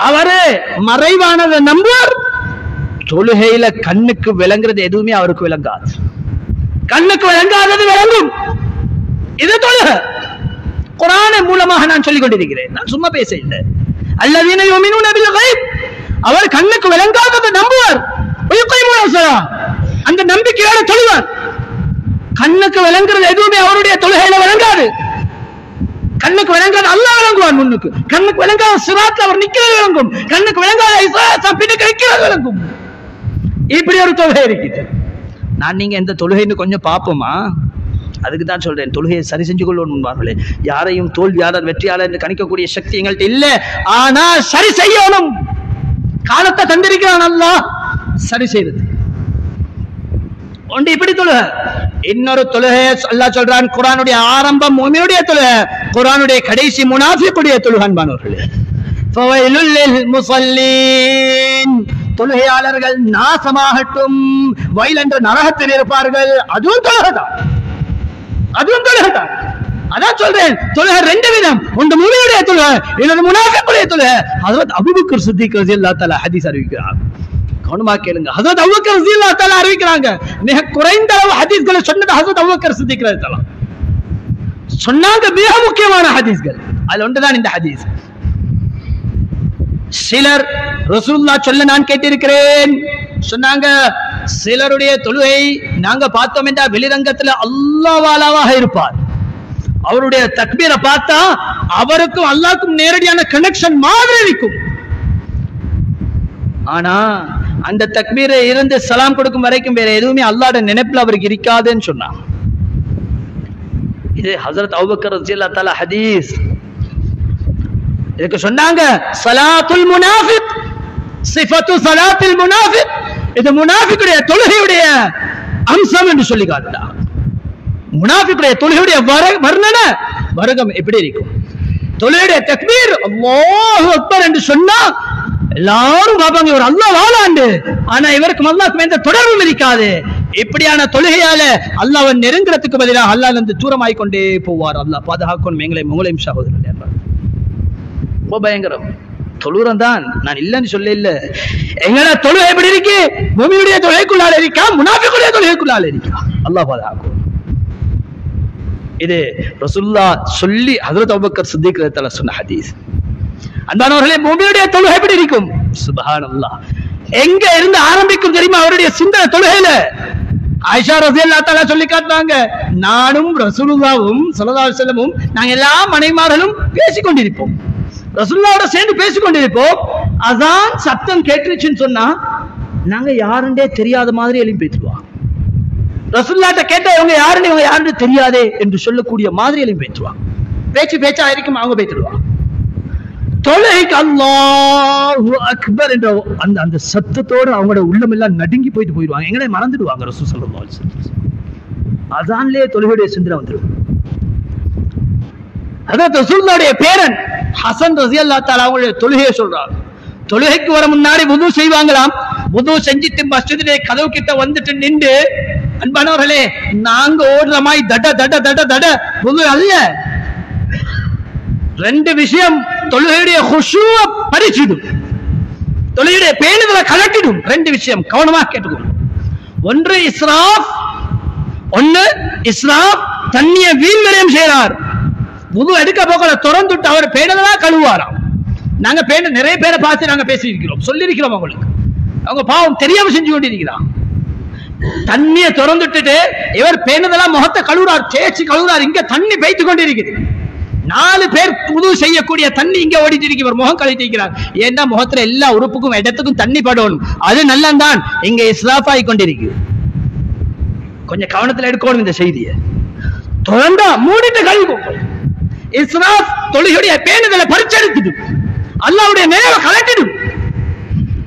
அவரு மறைவானதை நம்புவார், தொழுகையில கண்ணுக்கு விளங்குறது எதுவுமே அவருக்கு விளங்காது, கண்ணுக்கு விளங்காதது விளங்கும். இது தொழுகை. குர்ஆன் மூலமாக நான் சொல்லிக் கொண்டிருக்கிறேன், நான் சும்மா பேச இல்லை. அல்லதீன யுமினூன பில் கைப், அவர் கண்ணுக்கு விளங்காததை நம்புவார், வ யுகீமூன ஸலாஹ், அந்த நம்பிக்கையோட தொழுவார். கண்ணுக்கு விளங்குறது எதுவுமே அவருடைய தொழுகையில விளங்காது. கண்ணுக்கு விளங்காத அல்லாஹ் விளங்குவான் முன்னுக்கு, கண்ணுக்கு விளங்காத சிராத்ல அவர் நிக்கிறது விளங்கும், கண்ணுக்கு விளங்காத இஸ்ஸா பின்னுக்கு நிக்கிறது விளங்கும். இப்படி ஒரு தொழுகை இருக்குது. நான் நீங்க எந்த தொழுகைன்னு கொஞ்சம் பார்ப்போமா? அதுக்கு தான் சொல்றேன், தொழுகையை சரி செஞ்சு கொள்ளணும். யாரையும் தோல்வியாளர் வெற்றியாளர் என்று கணிக்கக்கூடிய சக்தி எங்கள்கிட்ட இல்ல, ஆனா சரி செய்யணும். காலத்தை தந்திருக்கிறான் அல்லாஹ் சரி செய்வது. ஒன்று இப்படி தொழுக, இன்னொரு தொழுகை அல்லாஹ் சொல்றான், குர்ஆனுடைய ஆரம்பம் முஃமினுடைய தொழுகை, குர்ஆனுடைய கடைசி முனாஃபிக்குடைய தொழுகை. அன்பானவர்களே, ஃபவைலுல் லில் முஸல்லீன், தொழுகையாளர்கள் நாசமாகட்டும், வயல் என்ற நரகத்தில் இருப்பார்கள். அதுவும் தொழுகைதான், அதுவும் தொழுகைதான். அதான் சொல்றேன், தொழுகை ரெண்டு விதம், ஒன்று முஃமினுடைய தொழுகை, இன்னொரு முனாஃபிக்குடைய தொழுகை. ஹஜ்ரத் அபூபக்கர் சித்திக் ரலியல்லாஹு தஆலா ஹதீஸ் அறிவிக்கிறார். கவனமா கேளுங்க, ஹஜ்ரத் அபூபக்கர் ரலியல்லாஹு தஆலா அறிவிக்கிறாங்க. மிக குறைந்த அளவு ஹதீஸ்களை சொன்னது ஹஜ்ரத் அபூபக்கர் சித்திக் ரலியல்லாஹு தஆலா. சொன்னாங்க மிக முக்கியமான ஹதீஸ்கள். அதுல ஒன்றுதான் இந்த ஹதீஸ். சிலர் ரசூலுல்லாஹ் சொல்ல நான் கேட்டிருக்கிறேன் சொன்னாங்க, சிலருடைய தொழுகை நாங்க பார்த்தோம் என்றா வெளிரங்கத்துல அல்லாஹ்வாலாவாக இருப்பார். அவருடைய தக்பீரை பார்த்தா அவருக்கும் அல்லாஹ்க்கும் நேரடியான கனெக்ஷன் மாதிரி இருக்கும். ஆனா அந்த தக்பீரை இருந்து சலாம் கொடுக்கும் வரைக்கும் வேற எதுவுமே அல்லாஹ்வோட நினைப்புல அவருக்கு இருக்காதுன்னு சொன்னாங்க. இது ஹஜ்ரத் அபூபக்கர் ரலியல்லாஹு தஆலா ஹதீஸ். இதுக்கு சொன்னாங்க ஸலாத்துல் முனாஃபிக், சிஃபத்து ஸலாத்துல் முனாஃபிக், இது முனாஃபிக்குடைய தொழுகையுடைய அம்சம் என்று சொல்லி காட்டினார். முனாஃபிக்குடைய தொழுகையுடைய வர்ணனை வர்க்கம் எப்படி இருக்கும்? தொழுகையுடைய தக்பீர் அல்லாஹு அக்பர் என்று சொன்னா எல்லாரும் பாப்பாங்க இவர் அல்லாஹ் வாழாண்டு, ஆனா இவருக்கு அல்லாஹ்வுக்கு எந்த தொடர்பும் இருக்காது. இப்படியான தொழுகையால அல்லாஹ்வை நெருங்குறதுக்கு பதிலாக அல்லாஹ் இருந்து தூரமாய் கொண்டே போவார். அல்லாஹ் பாதுகாக்கணும் எங்களையும் சகோதரர்களே. ரொம்ப பயங்கரம். தொழுறம் தான், நான் இல்லைன்னு சொல்ல இல்ல. எங்கட தொழுகை எப்படி இருக்கு? பூமியுடைய தொழுகைக்குள்ளால இருக்கா, முனாஃபிக்குடைய தொழுகைக்குள்ளால இருக்கா? அல்லாஹ் பாதுகாக்கும். இது ரசூலுல்லாஹ் சொல்லி ஹஜ்ரத் அபூபக்கர் சித்திக் ரலியல்லாஹு தஆலா சொன்ன ஹதீஸ். அன்பானவர்களே, பூமியுடைய தொழுகை எப்படி இருக்கும்? சுப்ஹானல்லாஹ். எங்க இருந்து ஆரம்பிக்கும் தெரியுமா அவருடைய சிந்தனை தொழுகையில? ஆயிஷா ரலியல்லாஹு தஆலா சொல்லி காட்டினாங்க, நானும் ரசூலுல்லாஹ்வும் ஸல்லல்லாஹு அலைஹி வஸல்லமும் நாங்க எல்லா மனைவிமார்களும் பேசிக் கொண்டிருப்போம், ரசூலுல்லாஹ்வோட சேர்ந்து பேசிக் கொண்டிருப்போம். அதான் சத்தம் கேட்டுச்சுன்னு சொன்னா நாங்க யாருண்டே தெரியாத மாதிரி எழுப்பி பேசுவோம். ரசூலுல்லாஹ்ட்ட கேட்டா இவங்க யாருன்னு தெரியாதே என்று சொல்லக்கூடிய மாதிரி எழுப்பி பேசுவாங்க. பேச்சா இருக்கும், அவங்க பேசிடுவாங்க. தொழுகைக்கு அல்லாஹு அக்பர் என்ற அந்த சத்தத்தோடு அவங்களோட உள்ளம் எல்லாம் நடுங்கி போயிடுவாங்க. எங்களை மறந்துடுவாங்க. ரசூல் ஸல்லல்லாஹு அலைஹி வஸல்லம் அதான்லயே தொழுகையுடைய சிந்தனை வந்துடும். அதான் ரசூலுல்லாஹ்வுடைய பேரன் ஹசன் ரலியல்லாஹு தஆலா அவங்களுடைய தொழுகையை சொல்றாங்க. தொழுகைக்கு வர முன்னாடி வுது செய்வாங்களாம். வுது செஞ்சிட்டு மஸ்ஜிதிலே கதவு கிட்ட வந்துட்டு நின்று, அன்பானவர்களே நாங்க ஓடுற மாதிரி தட தட தட தட வுது அல்ல. ரெண்டு விஷயம் தொழுகையுடைய குஷூவ பறிச்சிடும், தொழுகையுடைய பேணுதலை கலட்டிடும். ரெண்டு விஷயம் கவனமா கேட்டுக்கணும். ஒன்று இஸ்ராஃப், தண்ணிய வீண் விரயம் செய்யறார். வுது எடுக்க போகல திறந்துட்டு அவர் பேணுதலா கழுவாராம். நாங்க நிறைய பேரை பார்த்து நாங்க பேசி இருக்கிறோம், சொல்லி இருக்கிறோம். அவங்களுக்கு அவங்க பாவம் தெரியாம செஞ்சு கொண்டிருக்கிறான். தண்ணியை திறந்துட்டு இவர் பேணுதலா முகத்தை கழுவுறார், தேய்ச்சி கழுவுறார். இங்க தண்ணி பெய்து கொண்டிருக்குது. 4 பேர் புது செய்யக்கூடிய தண்ணி இங்க ஓடிட்டு இருக்கு. இவர் முகம் கழித்து இருக்கிறார். ஏன்னா முகத்துல எல்லா உறுப்புக்கும் இடத்துக்கும் தண்ணி படணும். அது நல்லதான். இங்க இஸ்ராஃப் ஆகி கொண்டிருக்கு. கொஞ்சம் கவனத்துல எடுக்கணும் இந்த செய்தியை. தொடர்ந்தா மூடிட்டு கழுவும். இஸ்ராஃப் தொழுகையுடைய பேணுதலை பறிச்செடுத்துட்டு அல்லாஹ்வுடைய நினைவை கலட்டிடும்.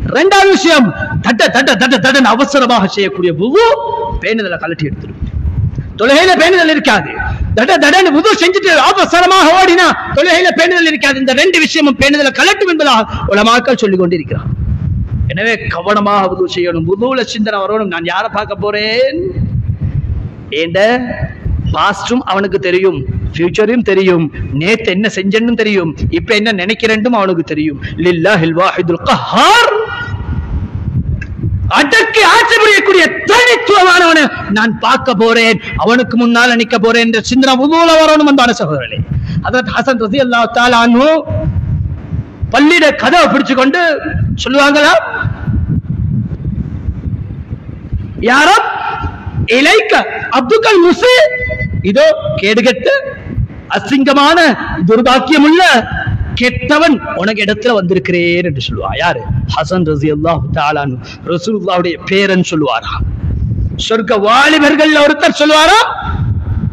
இரண்டாவது விஷயம், தட்ட தட்ட தட்ட தட்ட அவசரமாக செய்யக்கூடிய வுது பேணுதலை கலட்டி எடுத்துடும். தொழுகையில பேணுதல் இருக்காது. தட தடன்னு வுது செஞ்சுட்டு அவசரமாக ஓடினா தொழுகையில பேணுதல் இருக்காது. இந்த ரெண்டு விஷயமும் பேணுதலை கலட்டும் என்பதாக உலமாக்கள் சொல்லிக் கொண்டிருக்கிறார். எனவே கவனமாக வுது செய்யணும். வுதுல சிந்தனை வரணும். நான் யாரை பார்க்க போறேன்? ஏண்ட பாஸ்டும் அவனுக்கு தெரியும், ஃபியூச்சரும் தெரியும், நேத்து என்ன செஞ்சேன்னு தெரியும், இப்ப என்ன நினைக்கிறேன்னும் அவனுக்கு தெரியும். லில்லாஹில் வாஹிதுல் கஹ்ஹார், அடக்கி ஆட்சி புரியக்கூடிய தனித்துவமானவனை நான் பார்க்க போறேன், அவனுக்கு முன்னால் நிற்க போறேன் என்ற சிந்தனை வுதுல வரணும். அன்பான சகோதரர்களே, ஹஜ்ரத் ஹசன் ரலியல்லாஹு தஆலா அன்ஹு பள்ளியில கதவை பிடிச்சு கொண்டு சொல்லுவாங்களா, யாரோ இலைக்க அப்துல் முஸி, இதோ கேடுகெட்ட அசிங்கமான துர்பாக்கியமுள்ள கெட்டவன் உனக்கு இடத்துல வந்திருக்கிறேன் என்று சொல்லுவார். யாரு? ஹசன் ரலியல்லாஹு தஆலா அன்ஹு, ரசூலுல்லாஹ்வுடைய பேரன் சொல்லுவாரா. சொர்க்க வாலிபர்கள் ஒருத்தர் சொல்லுவாரா,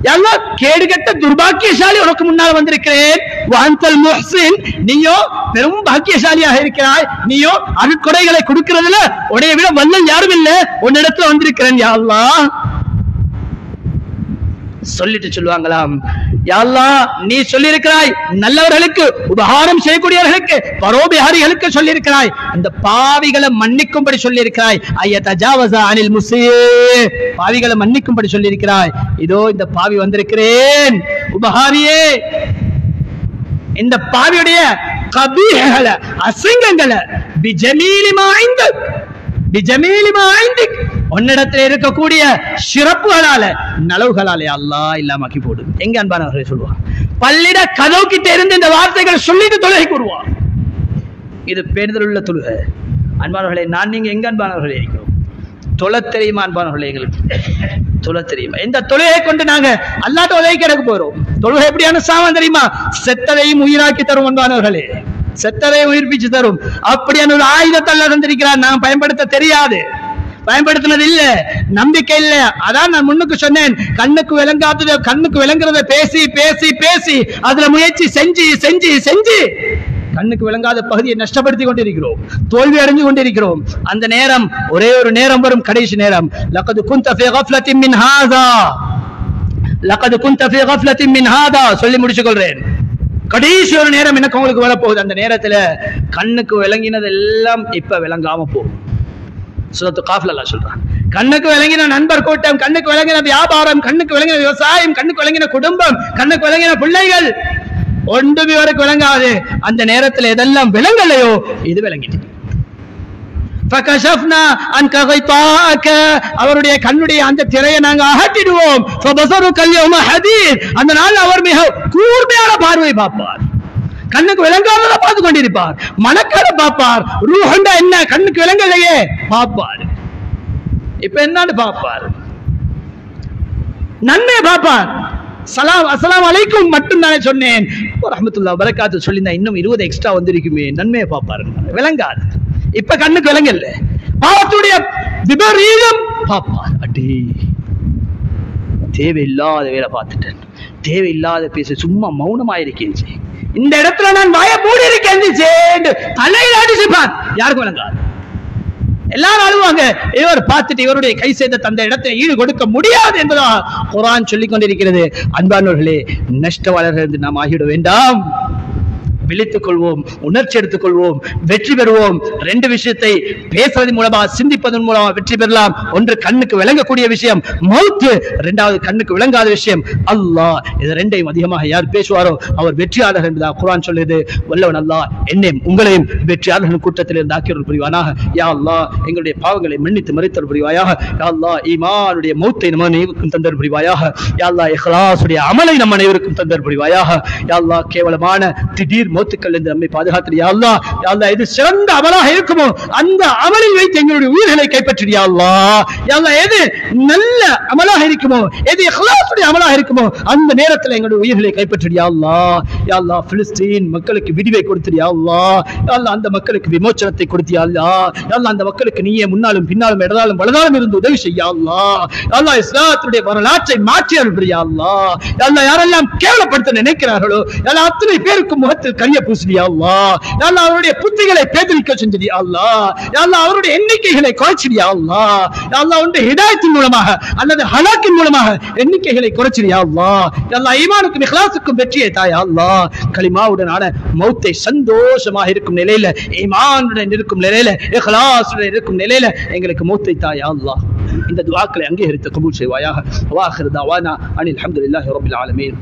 யல்லாஹ் கேடுகெட்ட துர்பாக்கியசாலி உனக்கு முன்னால் வந்திருக்கிறேன். வஅன்தல் முஹ்சின், நீயோ பெரும் பாக்கியசாலியாக இருக்கிறாய், நீயோ அருட்கொடைகளை கொடுக்கிறதுல உன்னை விட வல்லல் யாரும் இல்லை, உன்னிடத்துல வந்திருக்கிறேன் யா அல்லாஹ். சொல்லிட்டு சொல்லுவாங்களாம், யா அல்லாஹ் நீ சொல்லி இருக்கிறாய் நல்லவர்களுக்கு உபகாரம் செய்யக்கூடியவர்களுக்கு பரோபகாரிகளுக்கு சொல்லி இருக்கிறாய், அந்த பாவிகளை மன்னிக்கும்படி சொல்லி இருக்கிறாய். ஐயதஜாவஸ அனில் முஸீ, பாவிகளை மன்னிக்கும்படி சொல்லி இருக்கிறாய். இதோ இந்த பாவி வந்திருக்கிறேன், உபகாரியே இந்த பாவியுடைய கபீஹல அசிங்கங்களை பிஜமீலி மா இந்தக், பிஜமீலி மா இந்திக், உன்னிடத்தில் இருக்கக்கூடிய சிறப்புகளால நலவுகளாலே அல்லாஹ் இல்லாமக்கி போடு. எங்க அன்பானவர்களே சொல்லுவான், பள்ளிட கதவு கிட்ட இருந்து இந்த வார்த்தைகள் சொல்லிட்டு தொழுகை கூறுவான். இது பேணுதல் உள்ள தொழுகை. அன்பானவர்களே, நான் நீங்க எங்க அன்பானவர்களே இருக்கிறோம்? தொழ தெரியுமா அன்பானவர்களே? எங்களுக்கு தொழ தெரியுமா? இந்த தொழுகை கொண்டு நாங்க அல்லாஹ்ட்ட உதவி கிடக்க போறோம். தொழுகை எப்படியான சாமான் தெரியுமா? செத்ததையும் உயிராக்கி தரும் அன்பானவர்களே, செத்ததையும் உயிர்ப்பிச்சு தரும். அப்படியான ஒரு ஆயுதத்தை அல்லாஹ் தந்திருக்கிறார். நான் பயன்படுத்த தெரியாது, பயன்படுத்தினது இல்ல, நம்பிக்கை இல்ல. அதான் நான் முன்னுக்கு சொன்னேன், கண்ணுக்கு விளங்காதது கண்ணுக்கு விளங்குறத பேசி பேசி பேசி அதுல முயற்சி செஞ்சு செஞ்சு செஞ்சு கண்ணுக்கு விளங்காத பகுதியை நஷ்டப்படுத்தி கொண்டிருக்கிறோம், தோல்வி அடைஞ்சு கொண்டிருக்கிறோம். அந்த நேரம் ஒரே ஒரு நேரம் வரும், கடைசி நேரம். லகது குன்த ஃபீ கஃப்லத்தின் மின் ஹாதா, லகது குன்த ஃபீ கஃப்லத்தின் மின் ஹாதா சொல்லி முடிச்சு கொள்றேன். கடைசி ஒரு நேரம் எனக்கு உங்களுக்கு வரப்போகுது. அந்த நேரத்துல கண்ணுக்கு விளங்கினது எல்லாம் இப்ப விளங்காம போகும். சூரத்து காஃப்ல அல்லாஹ் சொல்றான், கண்ணுக்கு விளங்கின நண்பர் கூட்டம், கண்ணுக்கு விளங்கின வியாபாரம், கண்ணுக்கு விளங்கின விவசாயம், கண்ணுக்கு விளங்கின குடும்பம், கண்ணுக்கு விளங்கின பிள்ளைகள் ஒன்றுமே வரைக்கும் விளங்காது. அந்த நேரத்தில் எதெல்லாம் விளங்கலையோ இது விளங்கிட்டு. அவருடைய கண்ணுடைய அந்த திரையை நாங்கள் அகற்றிடுவோம். அந்த நாள் அவர் மிக கூர்மையான பார்வை பார்ப்பார். கண்ணுக்கு விளங்காமத பார்த்து கொண்டிருப்பார், மனக்கார பார்ப்பார். ரூஹண்டா என்ன கண்ணுக்கு விளங்கலையே பார்ப்பார். இப்ப என்னன்னு பார்ப்பார், நன்மை பார்ப்பார். அஸ்ஸலாமு அலைக்கும் மட்டும் தானே சொன்னேன், ரஹ்மத்துல்லாஹி பரக்காத்து சொல்லியிருந்தா இன்னும் 20 எக்ஸ்ட்ரா வந்திருக்குமே. நன்மையை பார்ப்பாரு, விளங்காது. இப்ப கண்ணுக்கு விளங்கல, பாவத்துடைய விபரீதம் பார்ப்பார். அடே தேவையில்லாத வேலை பார்த்துட்டேன், தேவையில்லாத பேச சும்மா மௌனமாயிருக்கேன், இந்த இடத்துல நான் வாய மூடி இருக்கேன், தலையில் அடிச்சுப்பான். யாருக்கும் விளங்காது, எல்லாரும் அழுவாங்க. இவர் பார்த்துட்டு இவருடைய கை செய்த தந்த இடத்தை ஈடு கொடுக்க முடியாது என்பதா குர்ஆன் சொல்லிக் கொண்டிருக்கிறது. அன்பானவர்களே, நஷ்டவாளர்கள் என்று நாம் ஆகிவிட வேண்டாம். விழித்துக் கொள்வோம், உணர்ச்சி எடுத்துக் கொள்வோம், வெற்றி பெறுவோம். ரெண்டு விஷயத்தை பேசுவதன் மூலமா, சிந்திப்பதன் மூலமா வெற்றி பெறலாம். ஒன்று கண்ணுக்கு விளங்கக்கூடிய விஷயம் மௌத், இரண்டாவது கண்ணுக்கு விளங்காத விஷயம் அல்லாஹ். இது ரெண்டையும் அதிகமாக யார் பேசுவாரோ அவர் வெற்றியாளர் என்பதா குர்ஆன் சொல்லுது. வல்லவன் அல்லாஹ் என்னையும் உங்களையும் வெற்றியாளர்கள் கூட்டத்தில் இருந்து ஆக்கியவர் புரிவானாக. யா அல்லாஹ், எங்களுடைய பாவங்களை மன்னித்து மறைத்தல் புரிவாயாக. யா அல்லாஹ், ஈமானுடைய மௌத்தை நம்ம அனைவருக்கும் தந்தர் புரிவாயாக. யா அல்லாஹ், இஹ்லாஸுடைய அமலை நம்ம அனைவருக்கும் தந்தர் புரிவாயாக. யா அல்லாஹ், கேவலமான திடீர் மௌத்துக்கள் என்று நம்மை பாதுகாத்து யா அல்லாஹ். யா அல்லாஹ், எது சிறந்த அமலாக இருக்குமோ அந்த அமலில் வைத்து எங்களுடைய உயிர்களை கைப்பற்றி யா அல்லாஹ். யா அல்லாஹ், எது நல்ல அமலாக இருக்குமோ, எது இஹ்லாஸுடைய அமலாக இருக்குமோ அந்த நேரத்தில் எங்களுடைய உயிர்களை கைப்பற்றி யா அல்லாஹ். யா அல்லாஹ், பிலிஸ்தீன் மக்களுக்கு விடிவை கொடுத்து யா அல்லாஹ். யா அல்லாஹ், அந்த மக்களுக்கு விமோசனத்தை கொடுத்து யா அல்லாஹ். யா அல்லாஹ், அந்த மக்களுக்கு நீயே முன்னாலும் பின்னாலும் இடதாலும் வலதாலும் இருந்து உதவி செய்ய அல்லாஹ். யா அல்லாஹ், இஸ்லாத்துடைய வரலாற்றை மாற்றி அருள் யா அல்லாஹ். யா அல்லாஹ், யாரெல்லாம் கேவலப்படுத்த நினைக்கிறார்களோ யா அல்லாஹ், அத்தனை பேருக்கு முகத்தில் கரிய பூசியா அல்லாஹ். யா அல்லாஹ், அவருடைய புத்திகளை பேதலிக்க செஞ்சியா அல்லாஹ். யா அல்லாஹ், அவருடைய எண்ணிக்கைகளை குறைச்சியா அல்லாஹ். யா அல்லாஹ், உன்னுடைய ஹிதாயத்தின் மூலமாக அல்லது ஹலாக்கின் மூலமாக எண்ணிக்கைகளை குறைச்சியா அல்லாஹ். யா அல்லாஹ், ஈமானுக்கும் இஹ்லாஸுக்கும் வெற்றியை தாயா அல்லாஹ். கலிமாவுடனான மௌத்தை சந்தோஷமாக இருக்கும் நிலையில, ஈமானுடன் இருக்கும் நிலையில, இஹ்லாஸுடன் இருக்கும் நிலையில எங்களுக்கு மௌத்தை தாயா அல்லாஹ். இந்த துஆக்களை அங்கீகரித்து கபூல் செய்வாயாக. வாஹிர் தஅவானா அனில் ஹம்துலில்லாஹி ரப்பில் ஆலமீன்.